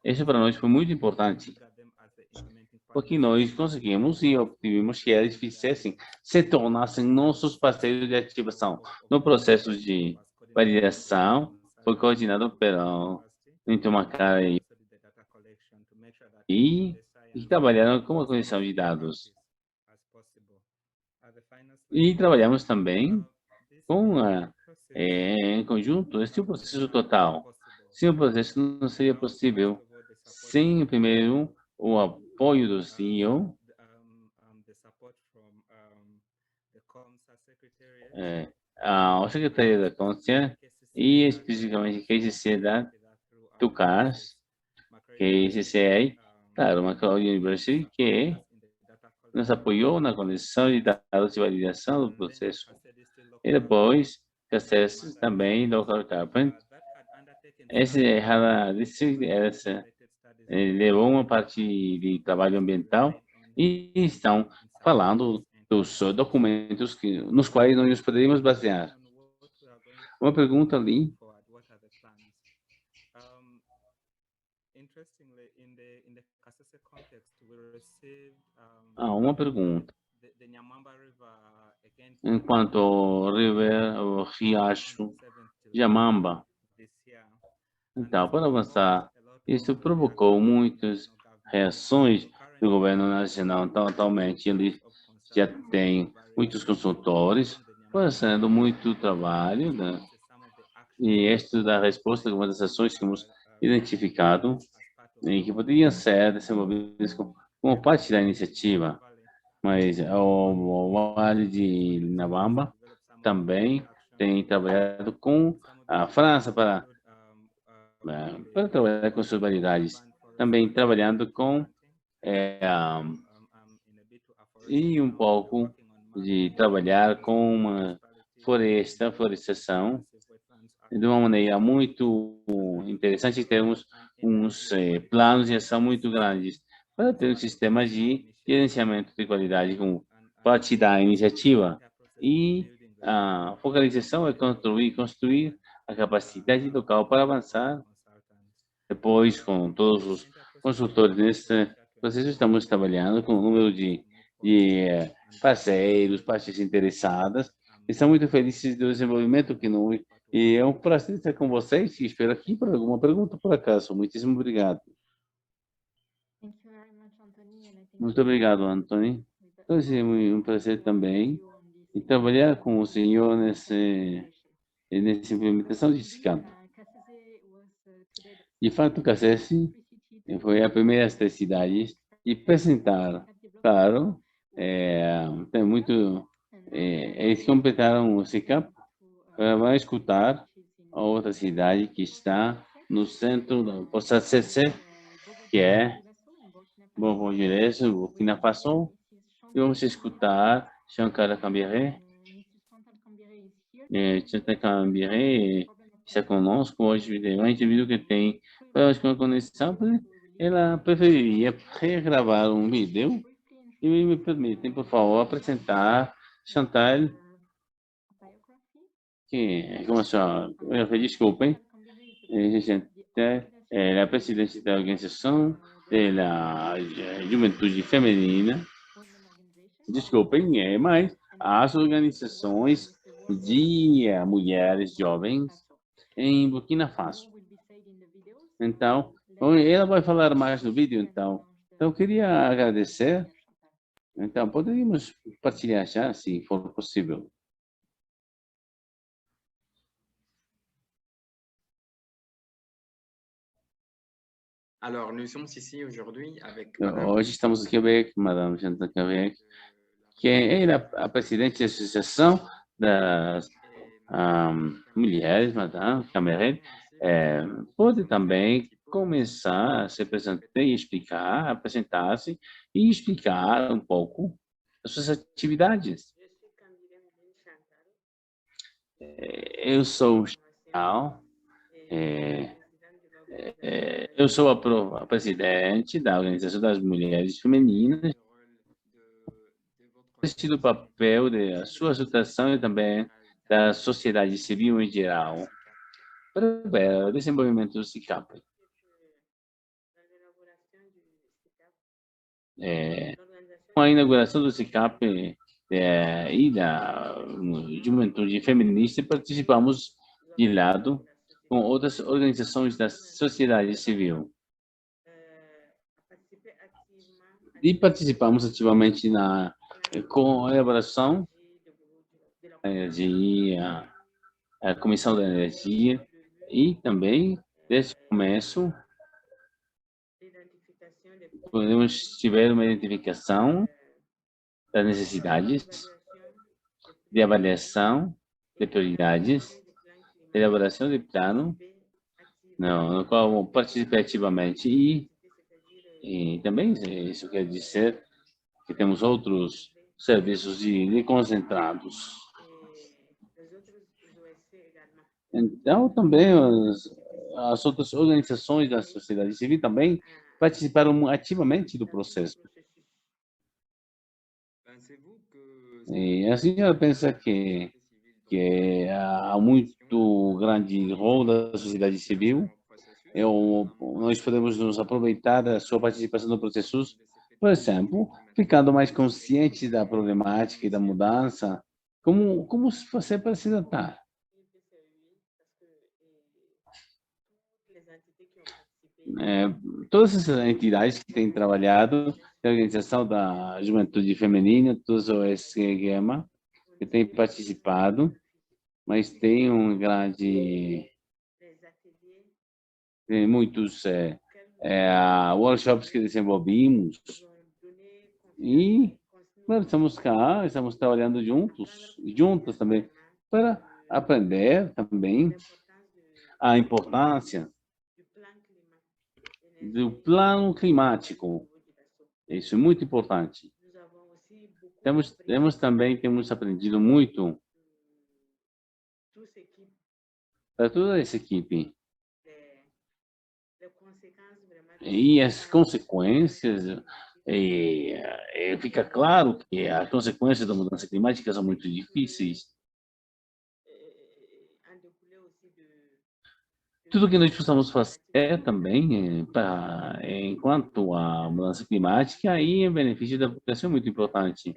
Isso para nós foi muito importante, porque nós conseguimos e obtivemos que eles se tornassem nossos parceiros de ativação. No processo de validação, foi coordenado pelo Intomacara e trabalharam com a conexão de dados. E trabalhamos também em conjunto. Este é o processo total. Sem o processo não seria possível. Sem, primeiro, o apoio do CEO, a Secretaria da Consciência e, especificamente, a KCC da TUCAS, KCCA, claro, Macquarie University, que nos apoiou na condição de dados de validação do processo. E depois, CACES também, Dr. Carpenter, esse levou uma parte de trabalho ambiental e estão falando dos documentos nos quais nós poderíamos basear. Uma pergunta ali. Uma pergunta. Enquanto o riacho Yamamba. Então, para avançar, isso provocou muitas reações do governo nacional. Então, atualmente, ele já tem muitos consultores fazendo muito trabalho, né? E esta é a resposta de algumas das ações que temos identificado e que poderiam ser desenvolvidas como parte da iniciativa. Mas o Vale de Nabamba também tem trabalhado com a França para trabalhar com suas variedades. Também trabalhando com e um pouco de trabalhar com uma florestação, de uma maneira muito interessante. Temos uns planos de ação muito grandes para ter um sistema de gerenciamento de qualidade como parte da iniciativa. E a focalização é construir a capacidade local para avançar. Depois, com todos os consultores nesse processo, estamos trabalhando com o número de parceiros, partes interessadas. Estamos muito felizes do desenvolvimento que não. E é um prazer estar com vocês e espero aqui para alguma pergunta por acaso. Muitíssimo obrigado. Muito obrigado, Anthony. Então, é um prazer também e trabalhar com o senhor nessa implementação de SICAP. De fato, Cassese foi a primeira das cidades e apresentar, claro, tem muito, eles completaram o SICAP para escutar a outra cidade que está no centro do Poçacece, que é Burkina Faso, e vamos escutar Shankara Kambere. Shankara Kambere está conosco hoje. A gente viu que tem problemas com a conexão, ela preferiria regravar um vídeo e me permitem, por favor, apresentar Chantal, que, como a senhora, desculpem, ela é a presidente da organização da juventude feminina. Desculpem, mas as organizações de mulheres jovens em Burkina Faso. Então, ela vai falar mais no vídeo, então eu queria agradecer. Então, poderíamos partilhar já, se for possível. Alors, nous sommes ici aujourd'hui avec Hoje estamos aqui com Madame Chantal Kambere, que é a presidente da Associação das Mulheres, Madame Kambere. Pode também começar a se apresentar e explicar, apresentar-se e explicar um pouco as suas atividades. Eu sou o Chantal, eu sou a presidente da Organização das Mulheres Femininas. Assistido o papel da sua associação e também da sociedade civil em geral para o desenvolvimento do SICAP. Com a inauguração do SICAP e da juventude feminista, participamos de lado com outras organizações da sociedade civil. E participamos ativamente com a elaboração da energia, a Comissão da Energia, e também, desde o começo, tiver uma identificação das necessidades, de avaliação de prioridades, de elaboração de plano, no qual participei ativamente, e também isso quer dizer que temos outros serviços de concentrados. Então, também as outras organizações da sociedade civil também participaram ativamente do processo. E a senhora pensa que há muito grande rol da sociedade civil? Nós podemos nos aproveitar da sua participação no processo, por exemplo, ficando mais conscientes da problemática e da mudança. Como você precisa estar? Todas essas entidades que têm trabalhado, a Organização da Juventude Feminina, todos o SGEMA, que têm participado, mas tem tem muitos workshops que desenvolvimos e estamos cá, estamos trabalhando juntas também, para aprender também a importância do plano climático. Isso é muito importante. Temos aprendido muito para toda essa equipe. E as consequências, fica claro que as consequências da mudança climática são muito difíceis. Tudo que nós precisamos fazer também, enquanto a mudança climática, aí em benefício da população é muito importante.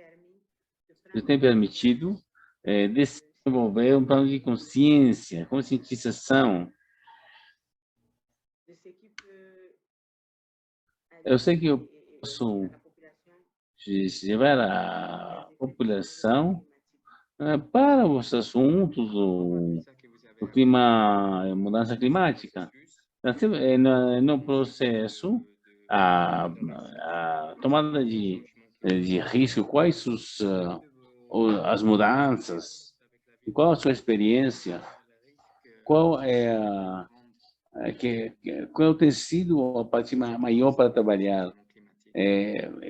Isso tem permitido desenvolver um plano de conscientização. Eu sei que eu posso de levar a população para os assuntos do clima, mudança climática. No processo, a tomada de risco, quais as mudanças, qual a sua experiência, qual tem sido a parte maior para trabalhar,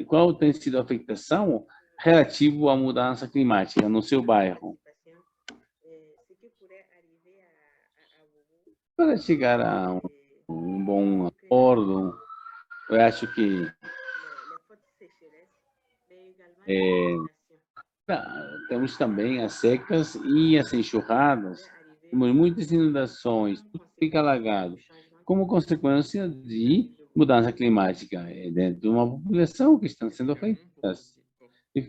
qual tem sido a afetação relativo à mudança climática no seu bairro, para chegar a um bom acordo. Eu acho que temos também as secas e as enxurradas, temos muitas inundações, tudo fica alagado, como consequência de mudança climática dentro de uma população que está sendo afetada. E,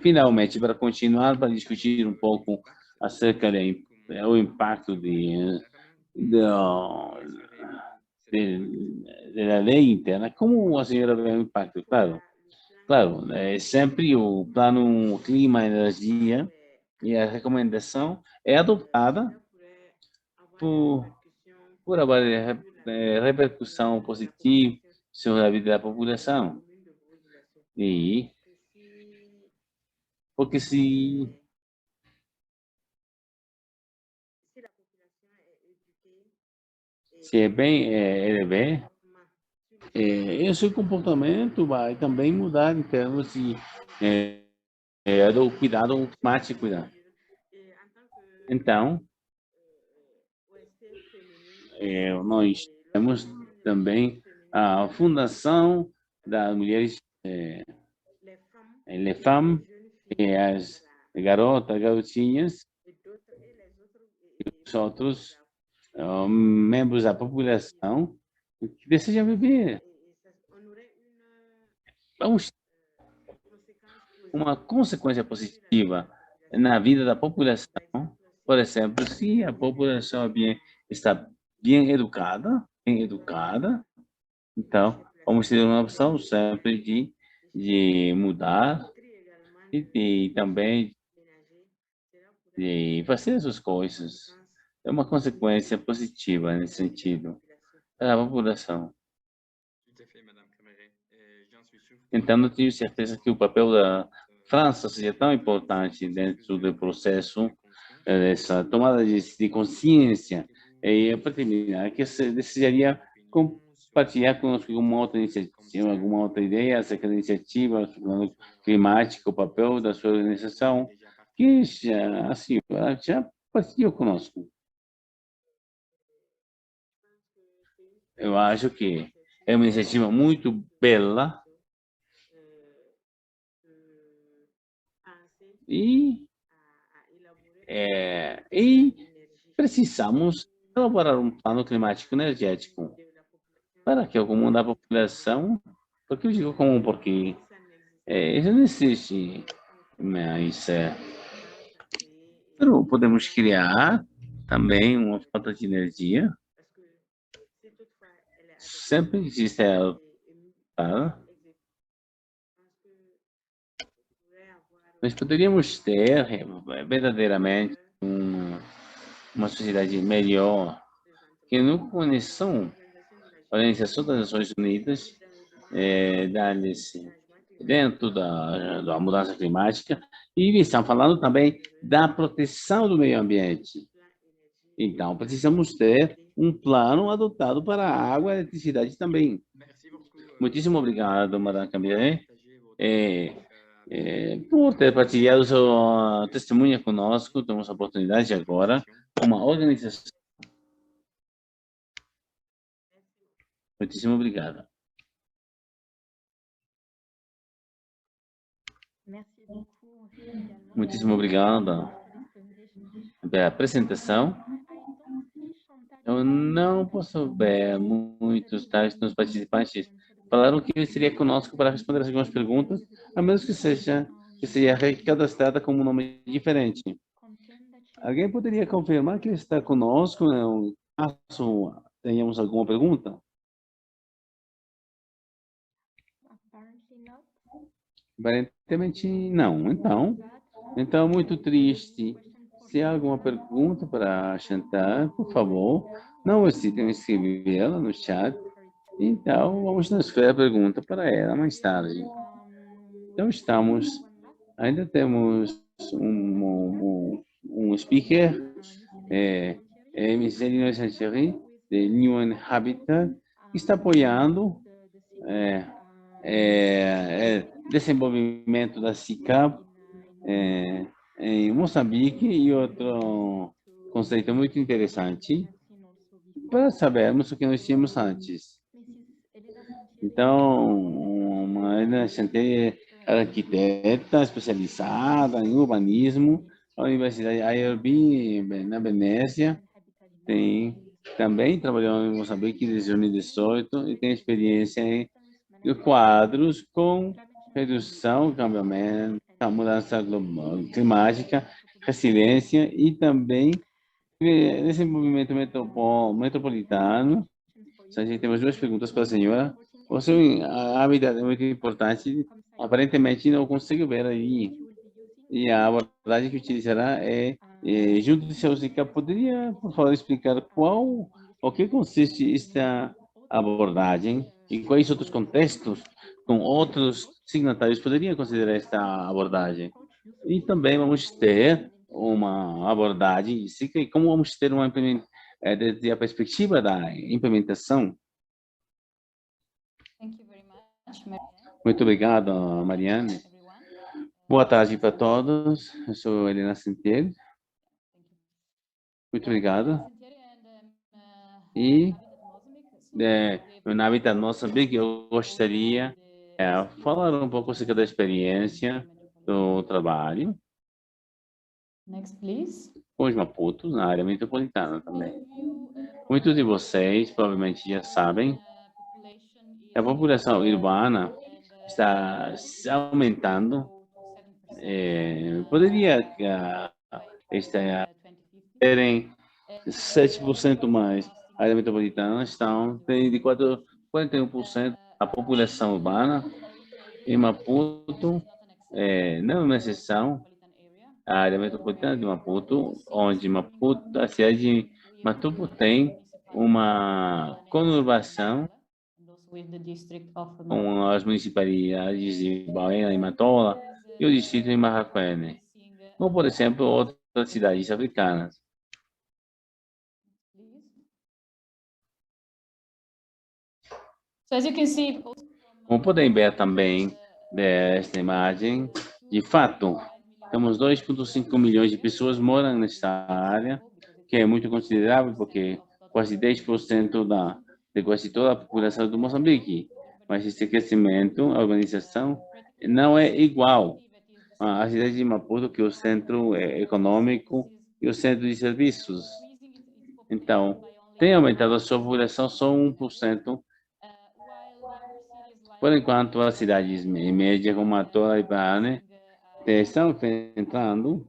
finalmente, para continuar, para discutir um pouco acerca do impacto da lei interna, como a senhora vê o impacto? Claro, é sempre o plano clima, energia e a recomendação é adotada por haver repercussão positiva sobre a vida da população. E porque se ele é bem, esse comportamento vai também mudar em termos de do cuidado climático. Então, nós temos também a Fundação das Mulheres Les Femmes, as garotinhas, e os outros membros da população que desejam viver. Vamos uma consequência positiva na vida da população, por exemplo, se a população está bem educada, então vamos ter uma opção sempre de mudar e também de fazer essas coisas. É uma consequência positiva nesse sentido para a população. Então, eu tenho certeza que o papel da França seja tão importante dentro do processo dessa tomada de consciência. E, para terminar, que você desejaria compartilhar conosco alguma outra iniciativa, alguma outra ideia acerca da iniciativa climática, o papel da sua organização, que já partilhou conosco. Eu acho que é uma iniciativa muito bela e precisamos elaborar um plano climático energético para que o comum da população, porque eu digo comum porque isso não existe, mas podemos criar também uma falta de energia. Sempre existe nós poderíamos ter verdadeiramente uma sociedade melhor, que não conexão a Organização das Nações Unidas dentro da mudança climática, e estão falando também da proteção do meio ambiente. Então, precisamos ter um plano adotado para a água e a eletricidade também. Muitíssimo obrigado, Madame Camille, por ter partilhado sua testemunha conosco. Temos a oportunidade agora, uma organização. Muitíssimo obrigado. Muitíssimo obrigado pela apresentação. Eu não posso ver muitos dos participantes falaram que estaria conosco para responder algumas perguntas, a menos que seja recadastrada como um nome diferente. Alguém poderia confirmar que está conosco, caso tenhamos alguma pergunta? Aparentemente não. Então muito triste. Se há alguma pergunta para Chantal, por favor, não hesitem em escrevê-la no chat. Então, vamos transferir a pergunta para ela mais tarde. Então, ainda temos um speaker, Michel Sancheri, de New Habitat, que está apoiando desenvolvimento da SICAP em Moçambique, e outro conceito muito interessante para sabermos o que nós tínhamos antes. Então, Marina Chanté é arquiteta especializada em urbanismo, a Universidade IRB na Venécia, também trabalhou em Moçambique desde 2018 e tem experiência em quadros com redução, cambiamento, mudança climática, resiliência e também desenvolvimento metropolitano. A gente temos duas perguntas para a senhora. O seu hábitat é muito importante, aparentemente não consigo ver aí. E a abordagem que utilizará junto de seu Zika. Poderia, por favor, explicar o que consiste esta abordagem e quais outros contextos com outros signatários poderiam considerar esta abordagem? E também vamos ter uma abordagem de Zika e como vamos ter uma desde a perspectiva da implementação. Muito obrigado, Mariane. Boa tarde para todos. Eu sou Helena Santiago. Muito obrigado. E no Habitat Moçambique, eu gostaria de falar um pouco acerca da experiência do trabalho. Next, please. Com os Maputos na área metropolitana também. Muitos de vocês provavelmente já sabem que a população urbana está aumentando. Poderia terem 7% mais. A área metropolitana tem de 41% a população urbana. Em Maputo, não é uma exceção. A área metropolitana de Maputo, onde a cidade de Maputo tem uma conurbação com as municipalidades de Baena e Matola e o distrito de Marraquene, ou, por exemplo, outras cidades africanas. Como podem ver também desta imagem, de fato, temos 2,5 milhões de pessoas morando nesta área, que é muito considerável, porque quase 10% de quase toda a população do Moçambique. Mas esse crescimento, a urbanização, não é igual à cidade de Maputo, que é o centro econômico e o centro de serviços. Então, tem aumentado a sua população só 1%, por enquanto as cidades em média, como Matola e Baane, estão enfrentando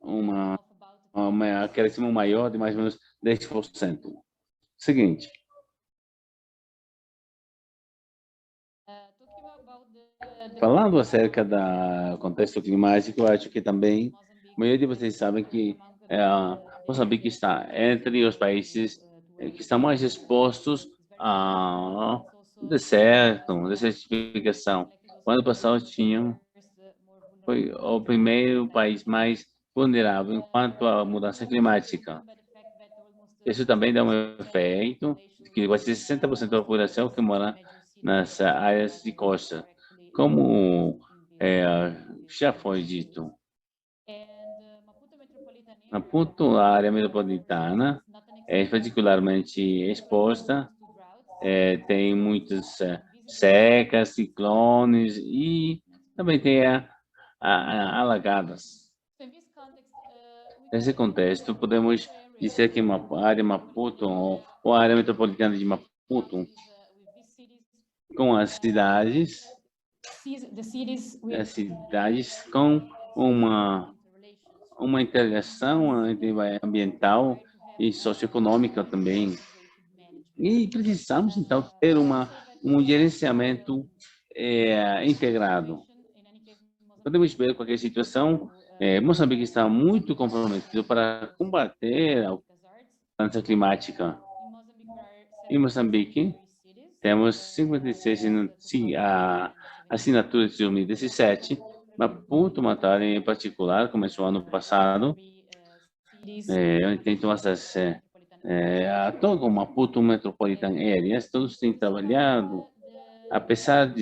um crescimento maior de mais ou menos 10%. Seguinte. Falando acerca do contexto climático, eu acho que também a maioria de vocês sabem que Moçambique está entre os países que estão mais expostos a desertificação. O ano passado foi o primeiro país mais vulnerável enquanto à mudança climática. Isso também dá um efeito de que quase 60% da população que mora nas áreas de costa. Como já foi dito, Maputo, a área metropolitana, é particularmente exposta, tem muitas secas, ciclones e também tem alagadas. Nesse contexto, podemos dizer que a área Maputo, ou a área metropolitana de Maputo, com as cidades com uma integração ambiental e socioeconômica também. E precisamos, então, ter um gerenciamento integrado. podemos ver qualquer situação. Moçambique está muito comprometido para combater a mudança climática. Em Moçambique, temos 56 assinaturas de 2017. Maputo, Matara, em particular, começou ano passado. Tem todas as todo o Maputo Metropolitan Areas, todos têm trabalhado, apesar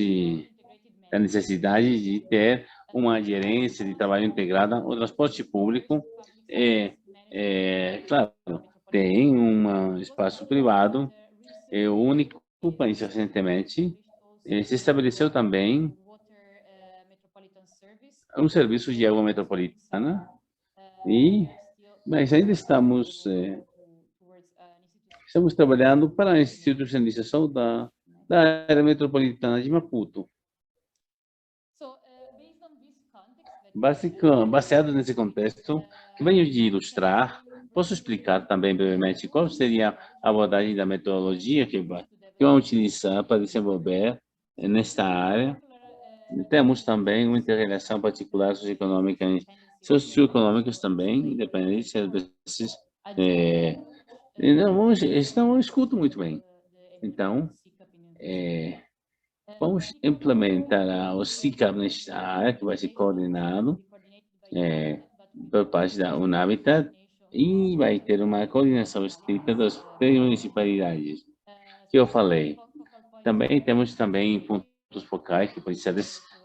da necessidade de ter uma gerência de trabalho integrada. O transporte público claro, tem um espaço privado, o único país recentemente se estabeleceu também um serviço de água metropolitana, mas ainda estamos trabalhando para a institucionalização da área metropolitana de Maputo. Baseado nesse contexto, que venho de ilustrar, posso explicar também brevemente qual seria a abordagem da metodologia que vamos utilizar para desenvolver nesta área. Temos também uma inter-relação particular socioeconômicas também, independente desses. Não escuto muito bem. Então, vamos implementar o SICAP nesta área, que vai ser coordenado por parte da UNABITAT, e vai ter uma coordenação estrita das municipalidades que eu falei. Também temos pontos focais que podem ser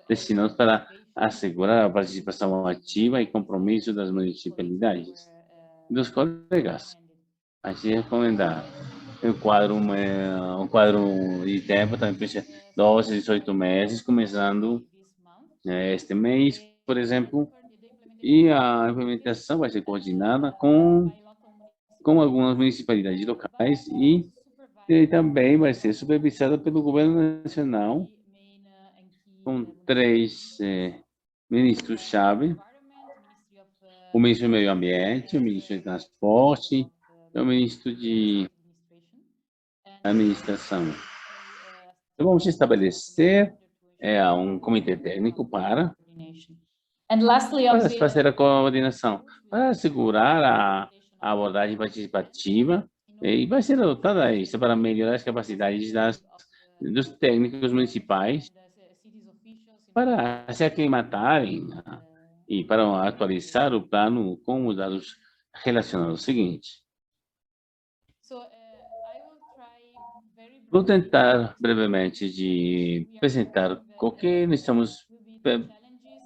destinados para assegurar a participação ativa e compromisso das municipalidades e dos colegas. A gente recomendar um quadro de tempo, também pode ser 12, 18 meses, começando este mês, por exemplo, e a implementação vai ser coordenada com algumas municipalidades locais e também vai ser supervisada pelo governo nacional, com 3 ministros-chave: o ministro do Meio Ambiente, o ministro de Transporte e o ministro de Administração. Então, vamos estabelecer um comitê técnico para fazer a coordenação, para assegurar a abordagem participativa, e vai ser adotada isso para melhorar as capacidades dos técnicos municipais para se aclimatarem e para atualizar o plano com os dados relacionados ao seguinte. Vou tentar brevemente de apresentar o que nós estamos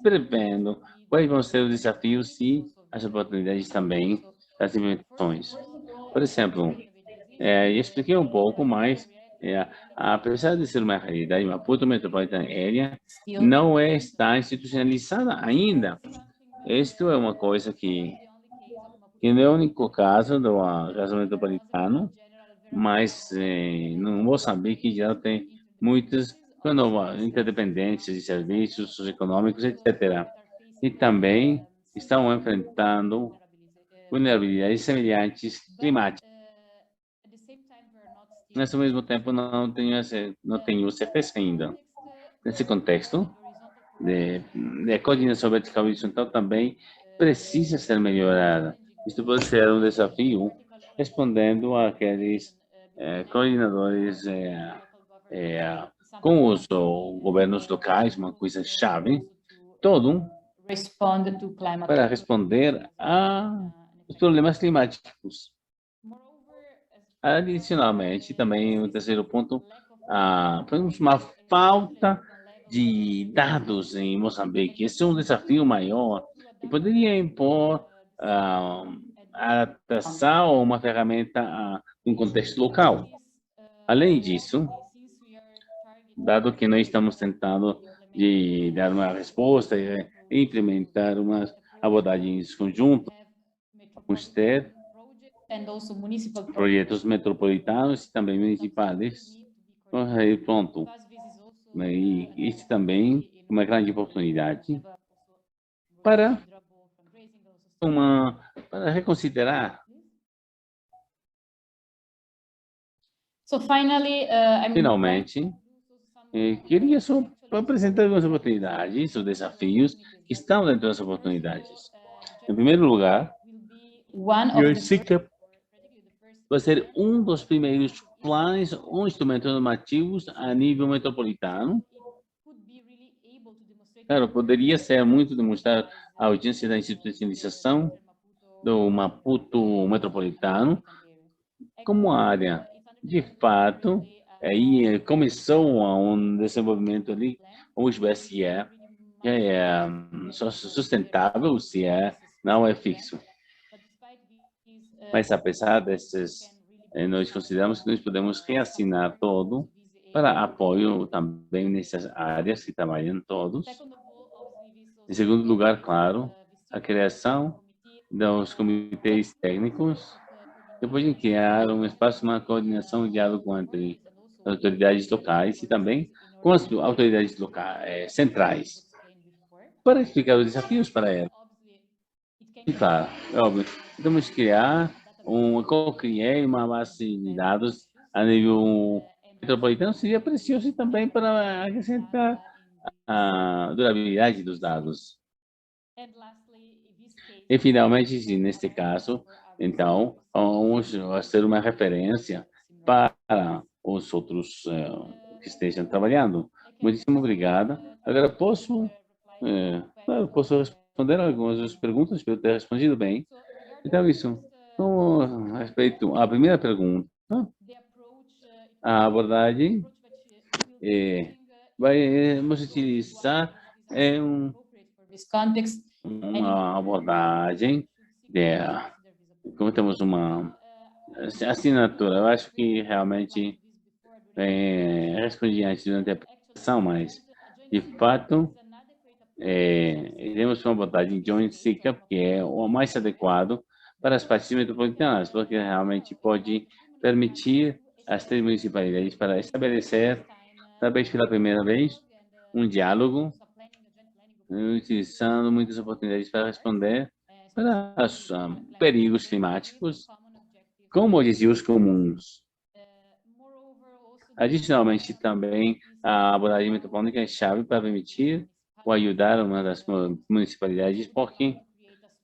prevendo, quais vão ser os desafios e as oportunidades também das implementações. Por exemplo, eu expliquei um pouco, mas apesar de ser uma realidade, Maputo Metropolitan Area não está institucionalizada ainda. Isto é uma coisa que não é o único caso do caso metropolitano, mas no Moçambique já tem muitas interdependências de serviços socioeconômicos, etc. E também estão enfrentando vulnerabilidades semelhantes climáticas. Mas, ao mesmo tempo, não tem o CPC ainda. Nesse contexto, de coordenação vertical e horizontal também precisa ser melhorada. Isto pode ser um desafio, respondendo àqueles coordenadores com os governos locais, uma coisa chave, para responder aos problemas climáticos. Adicionalmente, também o terceiro ponto, temos uma falta de dados em Moçambique. Esse é um desafio maior que poderia impor a adaptação a uma ferramenta num contexto local. Além disso, dado que nós estamos tentando de dar uma resposta e implementar umas abordagens conjuntas, vamos ter projetos metropolitanos e também municipais. Aí, pronto. E isso também é uma grande oportunidade para reconsiderar. Finalmente, queria só apresenta algumas oportunidades ou desafios que estão dentro das oportunidades. Em primeiro lugar, o SICAP vai ser um dos primeiros planos ou instrumentos normativos a nível metropolitano. Claro, poderia ser muito demonstrar a audiência da institucionalização do Maputo metropolitano como área. De fato, aí começou um desenvolvimento ali, hoje se é sustentável, se não é fixo. Mas apesar desses, nós consideramos que nós podemos reassinar todo para apoio também nessas áreas que trabalham todos. Em segundo lugar, claro, a criação dos comitês técnicos, depois de criar um espaço, uma coordenação e diálogo entre as autoridades locais e também com as autoridades locais, centrais, para explicar os desafios para elas. E claro, é óbvio, temos que criar co-criar uma base de dados a nível metropolitano, seria precioso também para acrescentar a durabilidade dos dados. E finalmente, neste caso, então, vamos ter uma referência para os outros que estejam trabalhando. Muitíssimo obrigada. Agora posso responder algumas das perguntas, espero ter respondido bem. Então, isso, com respeito à primeira pergunta, a abordagem vamos utilizar uma abordagem como temos uma assinatura. Eu acho que realmente respondi antes durante a apresentação, mas de fato temos uma abordagem Joint SICAP, que é o mais adequado para as partes metropolitanas, porque realmente pode permitir às 3 municipalidades para estabelecer, talvez pela primeira vez, um diálogo, utilizando muitas oportunidades para responder para os perigos climáticos com objetivos comuns. Adicionalmente, também, a abordagem metropolitana é chave para permitir ou ajudar uma das municipalidades, porque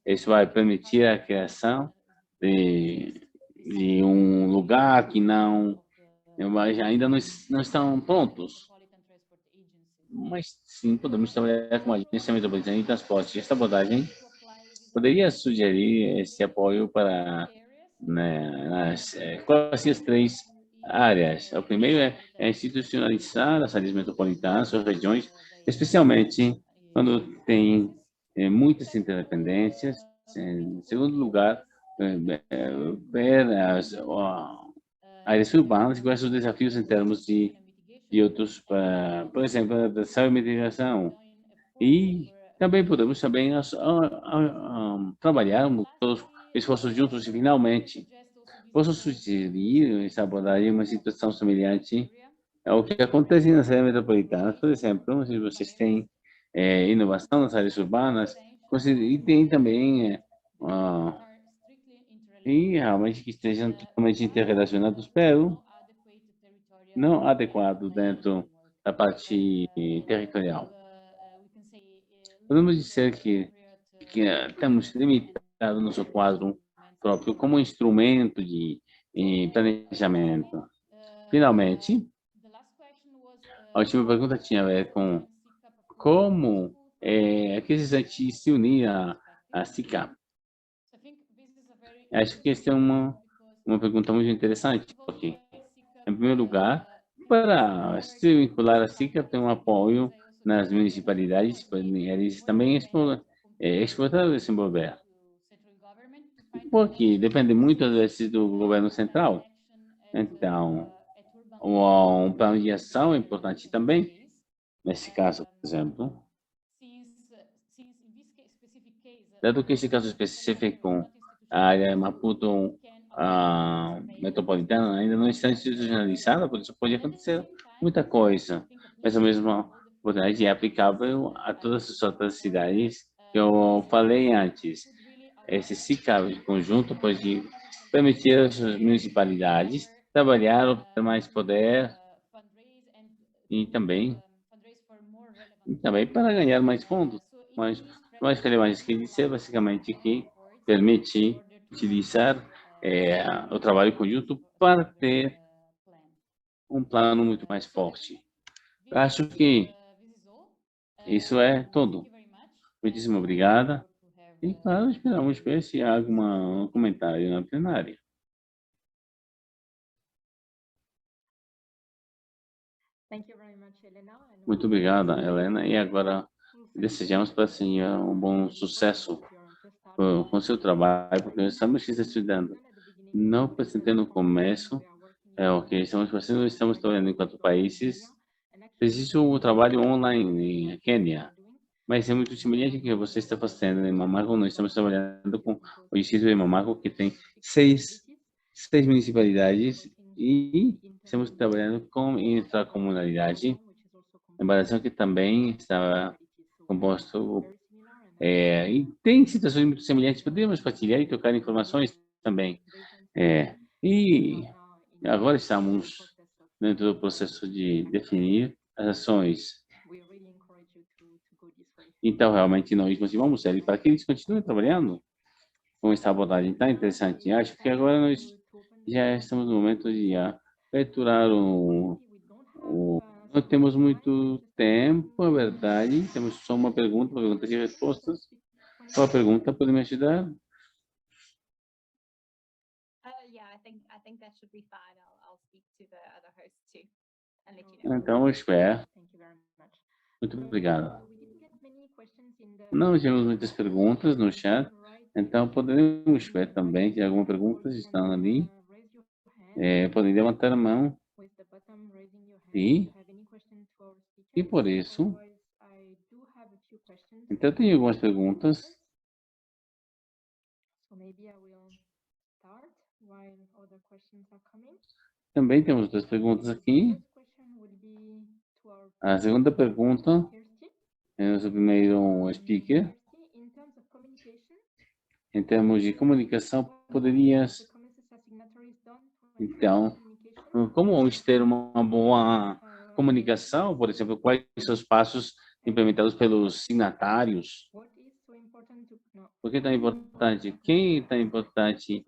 isso vai permitir a criação de um lugar que ainda não estão prontos. Mas sim, podemos trabalhar com a agência metropolitana de transporte. Esta abordagem poderia sugerir esse apoio para quais as 3 áreas. O primeiro é institucionalizar as áreas metropolitanas ou regiões, especialmente quando tem muitas interdependências. Em segundo lugar, ver as áreas urbanas e quais são os desafios em termos de outros, por exemplo, a adaptação e mitigação. E também podemos trabalhar todos esforços juntos e, finalmente, posso sugerir essa abordagem uma situação semelhante ao que acontece nas áreas metropolitanas. Por exemplo, se vocês têm inovação nas áreas urbanas, e tem também e realmente que estejam totalmente interrelacionados, pero não adequado dentro da parte territorial. Podemos dizer que temos limitado nosso quadro próprio como instrumento de planejamento. Finalmente, a última pergunta tinha a ver com como que esses se unir a SICAP. Acho que essa é uma pergunta muito interessante, porque, em primeiro lugar, para se vincular a SICAP, tem um apoio nas municipalidades, eles também exportar e desenvolver. Porque depende muito, às vezes, do governo central. Então, um plano de ação é importante também, nesse caso, por exemplo. Dado que esse caso específico, a área Maputo metropolitana ainda não está institucionalizada, por isso pode acontecer muita coisa. Mas a mesma oportunidade é aplicável a todas as outras cidades que eu falei antes. Esse SICAP conjunto pode permitir às municipalidades trabalhar, obter mais poder e também E também para ganhar mais fundos. Mas o mais relevante que disse é basicamente que permite utilizar o trabalho conjunto para ter um plano muito mais forte. Acho que isso é tudo. Muitíssimo obrigada. E, claro, esperamos ver se há algum comentário na plenária. Muito obrigada, Helena. E agora desejamos para a senhora um bom sucesso com seu trabalho, porque estamos estudando. Não apresentei no começo o que estamos fazendo. Estamos trabalhando em 4 países. Existe o trabalho online em Quênia, mas é muito semelhante ao que você está fazendo em Mamaco. Nós estamos trabalhando com o distrito de Mamaco, que tem seis municipalidades, e estamos trabalhando com intracomunalidade, embaração que também está composto. E tem situações muito semelhantes, podemos partilhar e trocar informações também. E agora estamos dentro do processo de definir as ações. Então, realmente, nós motivamos eles para que eles continuem trabalhando com essa abordagem tão interessante. Acho que agora nós já estamos no momento de aperturar não temos muito tempo, é verdade. Temos só uma perguntas e respostas. Qual a pergunta? Pode me ajudar? Yeah, I think that should be fine. I'll speak to the other host too and let you know. Então, espero. Muito obrigado. Não tivemos muitas perguntas no chat, então podemos ver também se alguma pergunta estão ali. Podem levantar a mão. E por isso, então tenho algumas perguntas. Também temos 2 perguntas aqui. A segunda pergunta é o primeiro speaker. Em termos de comunicação, poderias, então, como ter uma boa comunicação, por exemplo, quais são os passos implementados pelos signatários? Por que é tão importante? Quem é tão importante?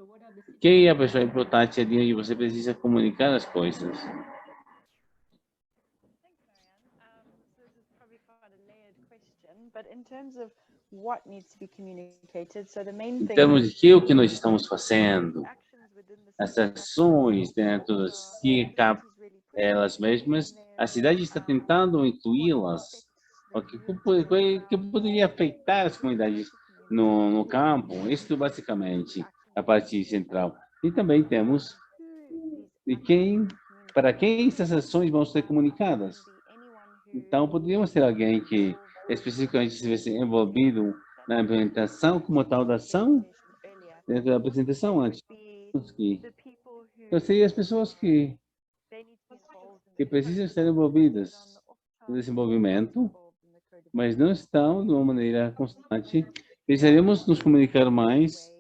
Quem é a pessoa importante ali onde você precisa comunicar as coisas? Em termos de que o que nós estamos fazendo, as ações dentro do CICAP, elas mesmas, a cidade está tentando incluí-las, o que poderia afetar as comunidades no campo. Isso basicamente a parte central. E também temos para quem essas ações vão ser comunicadas. Então, poderíamos ter alguém que especificamente estivesse envolvido na implementação como tal da ação, dentro da apresentação antes. Eu sei as pessoas que precisam estar envolvidas no desenvolvimento, mas não estão de uma maneira constante. Precisaríamos nos comunicar mais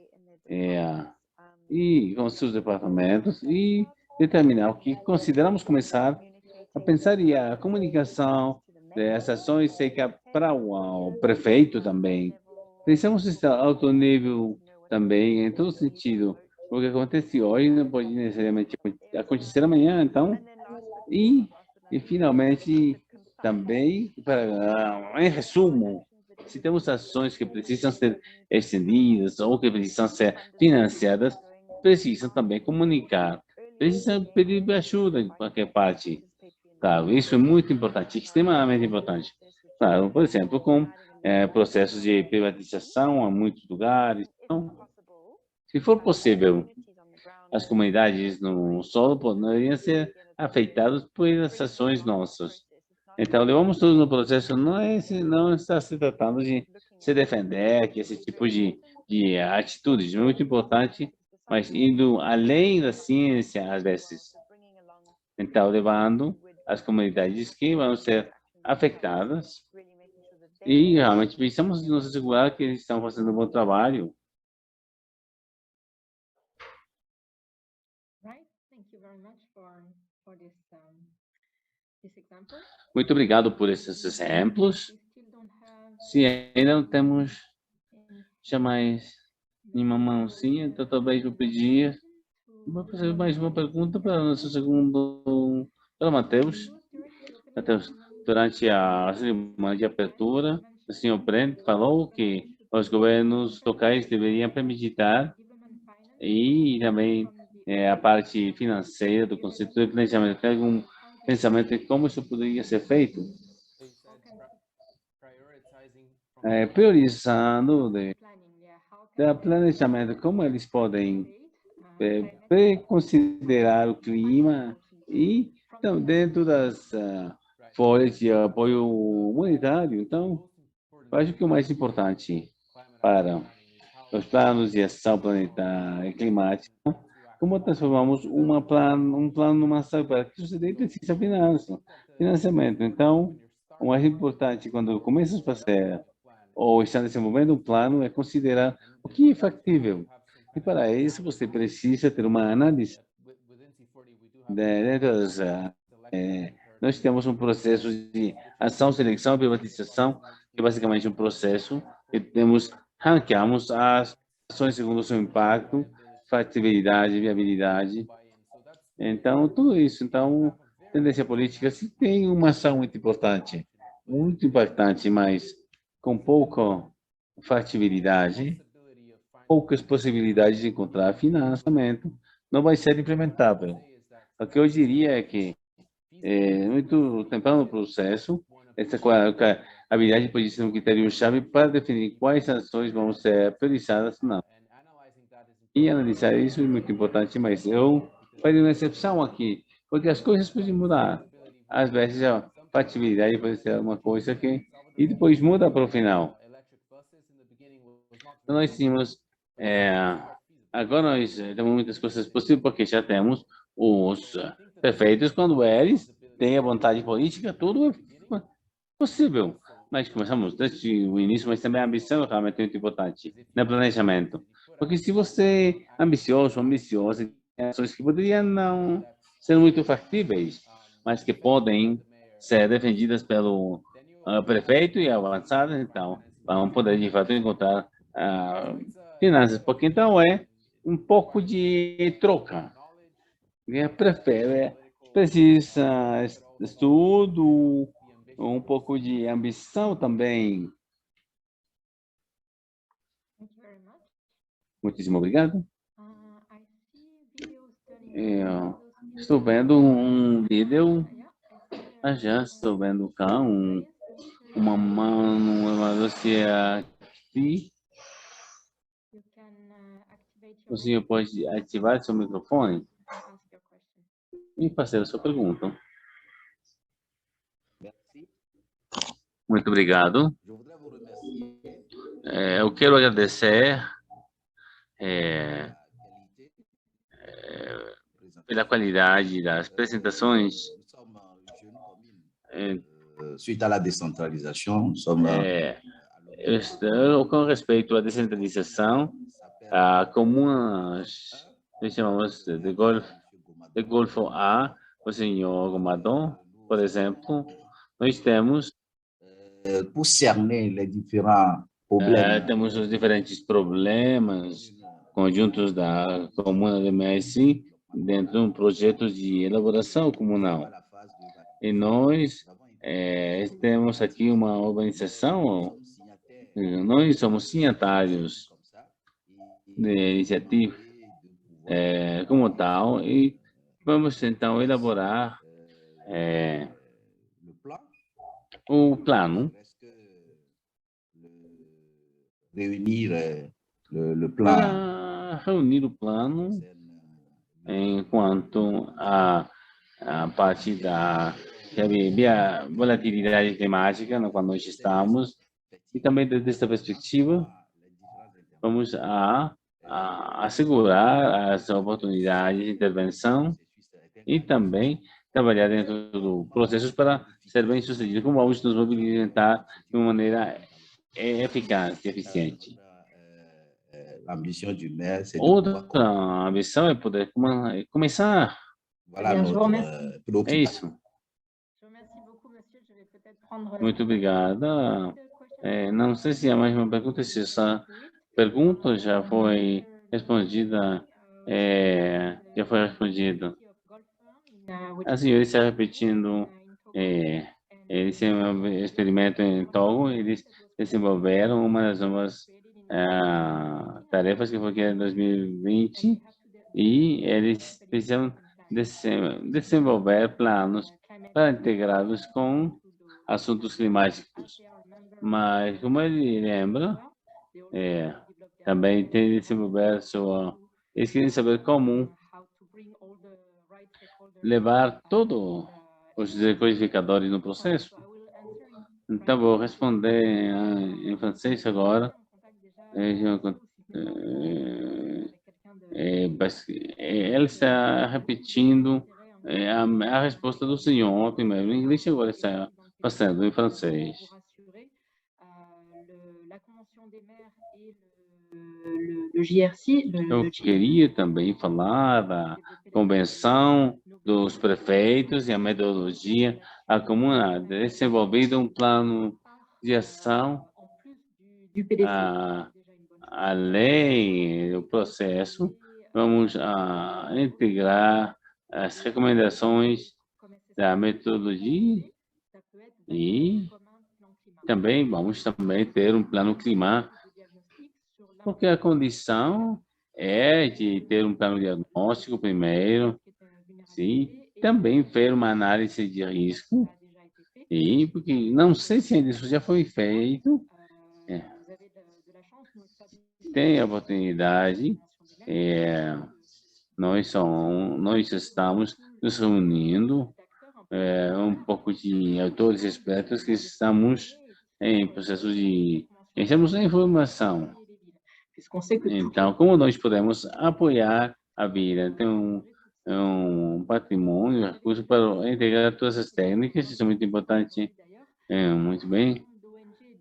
e com seus departamentos e determinar o que consideramos começar a pensar e a comunicação dessas ações seja para o prefeito também. Precisamos estar alto nível também, em todo sentido. O que acontece hoje não pode necessariamente acontecer amanhã, então. E finalmente, também, em resumo, se temos ações que precisam ser estendidas ou que precisam ser financiadas, precisam também comunicar, precisam pedir ajuda em qualquer parte. Claro, isso é muito importante, extremamente importante. Claro, por exemplo, com processos de privatização a muitos lugares. Então, se for possível, as comunidades no solo poderiam ser afetadas por essas ações nossas. Então, levamos tudo no processo, não está se tratando de se defender, que esse tipo de atitudes é muito importante, mas indo além da ciência, às vezes. Então, levando as comunidades que vão ser afetadas e realmente precisamos nos assegurar que eles estão fazendo um bom trabalho. Muito obrigado por esses exemplos. Se ainda não temos já mais nenhuma mãozinha, então talvez vou pedir. Vou fazer mais uma pergunta para o nosso segundo, para o Matheus. Matheus, durante a cerimônia de abertura, o senhor Brent falou que os governos locais deveriam permitir e também a parte financeira do conceito de planejamento. Tem algum pensamento em como isso poderia ser feito? Priorizando de planejamento, como eles podem considerar o clima e então, dentro das folhas de apoio humanitário. Então, eu acho que o mais importante para os planos de ação planetária e climática, como transformamos um plano numa ação para que isso precisa financiamento. Então, o mais importante quando começa a fazer ou está desenvolvendo um plano é considerar o que é factível. E para isso você precisa ter uma análise. Nós temos um processo de ação, seleção e privatização, que é basicamente um processo que ranqueamos as ações segundo o seu impacto, factibilidade, viabilidade. Então, tudo isso. Então, tendência política, se tem uma ação muito importante, muito impactante, mas com pouca factibilidade, poucas possibilidades de encontrar financiamento, não vai ser implementável. O que eu diria é que, muito temprano no processo, essa habilidade pode ser um critério-chave para definir quais ações vão ser priorizadas ou não. E analisar isso é muito importante, mas eu faria uma exceção aqui, porque as coisas podem mudar. Às vezes, a factibilidade pode ser uma coisa que... E depois muda para o final. Então, nós tínhamos... agora nós temos muitas coisas possíveis, porque já temos os prefeitos, quando eles têm a vontade política, tudo é possível. Nós começamos desde o início, mas também a ambição é realmente muito importante no planejamento. Porque se você é ambicioso, tem ações que poderiam não ser muito factíveis, mas que podem ser defendidas pelo prefeito e avançadas, então vão poder de fato encontrar finanças, porque então é um pouco de troca. Precisa estudo, um pouco de ambição também. Muitíssimo obrigado. Eu estou vendo um vídeo. Já estou vendo cá uma mão, uma velocidade aqui. O senhor pode ativar seu microfone e fazer a sua pergunta. Muito obrigado. Eu quero agradecer pela qualidade das apresentações. Suite à la décentralisation, nous sommes com respeito à descentralização, como nós chamamos de Golfo A, o senhor Gomadon, por exemplo, nós temos pour cerner les différents problèmes. Temos os diferentes problemas conjuntos da comuna de Messi dentro de um projeto de elaboração comunal. E nós temos aqui uma organização, nós somos signatários de iniciativa como tal, e vamos então elaborar o plano. Reunir le plan. Para reunir o plano enquanto a parte da volatilidade climática na qual nós estamos, e também desde esta perspectiva vamos assegurar as oportunidades de intervenção e também trabalhar dentro do processo para ser bem sucedido, como vamos nos mobilizar de uma maneira eficaz e eficiente. Outra ambição é poder começar. Voilà notre É isso. Muito obrigada. Não sei se há mais uma pergunta, se essa pergunta já foi respondida. Já foi respondida. Assim, ele está repetindo. Eles têm um experimento em Togo, eles desenvolveram uma das novas tarefas que foi criada em 2020 e eles precisam desenvolver planos para integrá-los com assuntos climáticos. Mas, como ele lembra, também tem de desenvolver eles querem saber como levar todos os decodificadores no processo. Então, vou responder em francês agora. Ele está repetindo a resposta do senhor primeiro em inglês, agora está fazendo em francês. Eu queria também falar da convenção dos prefeitos e a metodologia. A comuna desenvolvendo um plano de ação além do processo. Vamos integrar as recomendações da metodologia e também vamos ter um plano climático, porque a condição é de ter um plano diagnóstico primeiro, sim, também ter uma análise de risco, e porque não sei se ainda isso já foi feito, tem a oportunidade, nós estamos nos reunindo, um pouco de autores expertos que estamos em processo de estamos em informação. Então, como nós podemos apoiar a vida? Tem um patrimônio, recurso para integrar todas as técnicas, isso é muito importante. Muito bem.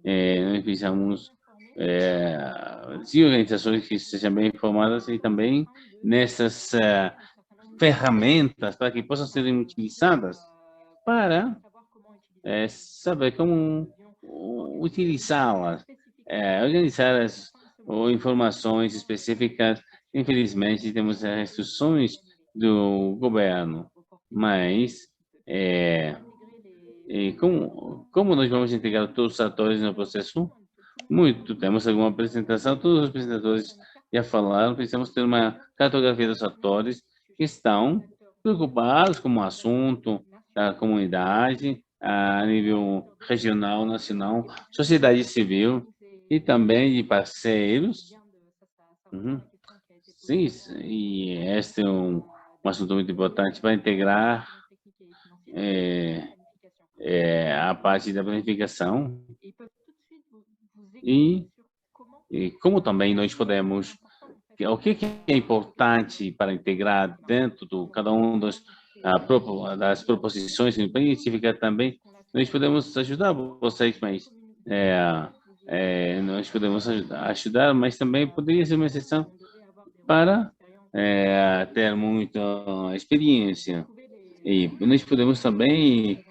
Nós precisamos de organizações que sejam bem informadas e também nessas ferramentas para que possam ser utilizadas para saber como utilizá-las, organizar as informações específicas. Infelizmente, temos as restrições do governo, mas como nós vamos integrar todos os atores no processo? Temos alguma apresentação, todos os apresentadores já falaram, precisamos ter uma cartografia dos atores que estão preocupados com o assunto da comunidade, a nível regional, nacional, sociedade civil e também de parceiros. Sim, e este é um assunto muito importante para integrar a parte da planificação e como também nós podemos, o que é importante para integrar dentro do cada um das proposições para identificar também, nós podemos ajudar vocês, mas nós podemos ajudar, mas também poderia ser uma exceção para ter muita experiência. E nós podemos também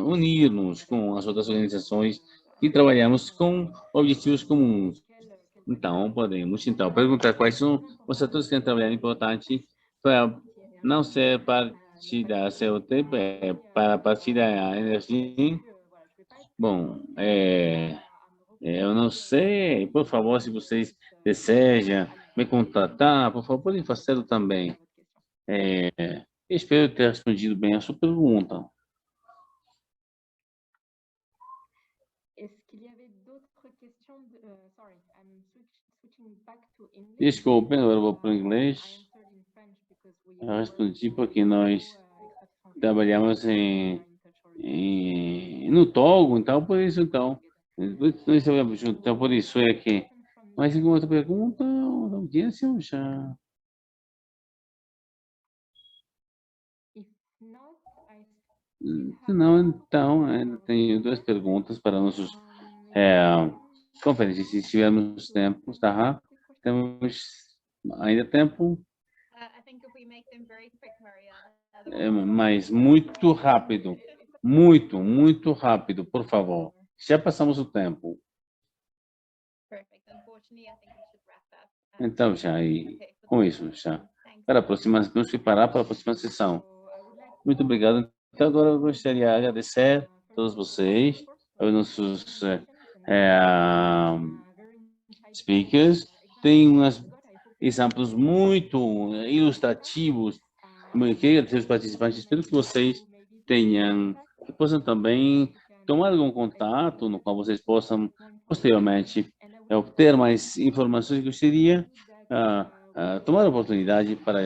unir-nos com as outras organizações e trabalhamos com objetivos comuns. Então, podemos perguntar quais são os setores que querem trabalhar importante para não ser parte da COT, para a parte da energia. Bom, eu não sei, por favor, se vocês desejam me contatar, por favor, podem fazê-lo também. Espero ter respondido bem a sua pergunta. Desculpe, agora vou para o inglês. Eu respondi porque nós trabalhamos no Togo, então por isso, nós trabalhamos juntos, então por isso é que... Mais alguma outra pergunta? Da audiência ou já? Não, então, ainda tenho duas perguntas para nossos conferências. Se tivermos tempo, tá? Temos ainda tempo. Mas muito rápido. muito rápido, por favor. Já passamos o tempo. Perfect. Unfortunately, I think we should wrap up. Então, já, e Okay, for com the- isso, já. Thanks. Para a próxima, vamos preparar para a próxima sessão. Muito obrigado. Então, agora eu gostaria de agradecer a todos vocês, aos nossos speakers. Tem uns exemplos muito ilustrativos. Eu queria agradecer os participantes. Espero que vocês tenham, que possam também tomar algum contato no qual vocês possam, posteriormente, obter mais informações. Gostaria tomar a oportunidade para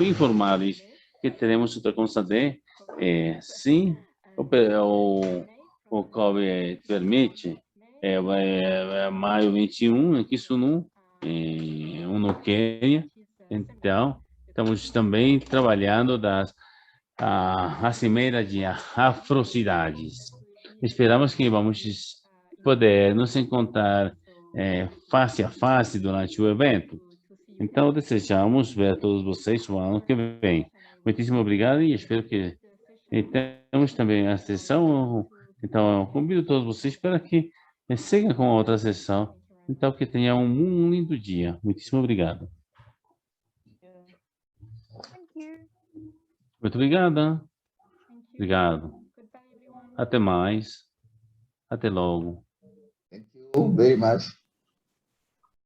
informar-lhes que teremos outra constante. Sim, o COVID permite, maio 21, em Kisumu, no Quênia. Então, estamos também trabalhando a cimeira de afrocidades. Esperamos que vamos poder nos encontrar face a face durante o evento. Então, desejamos ver todos vocês no ano que vem. Muitíssimo obrigado e espero que temos também a sessão. Então, convido todos vocês para que sigam com a outra sessão. Então, que tenham um lindo dia. Muitíssimo obrigado. Muito obrigada. Obrigado. Até mais. Até logo. Thank you very much.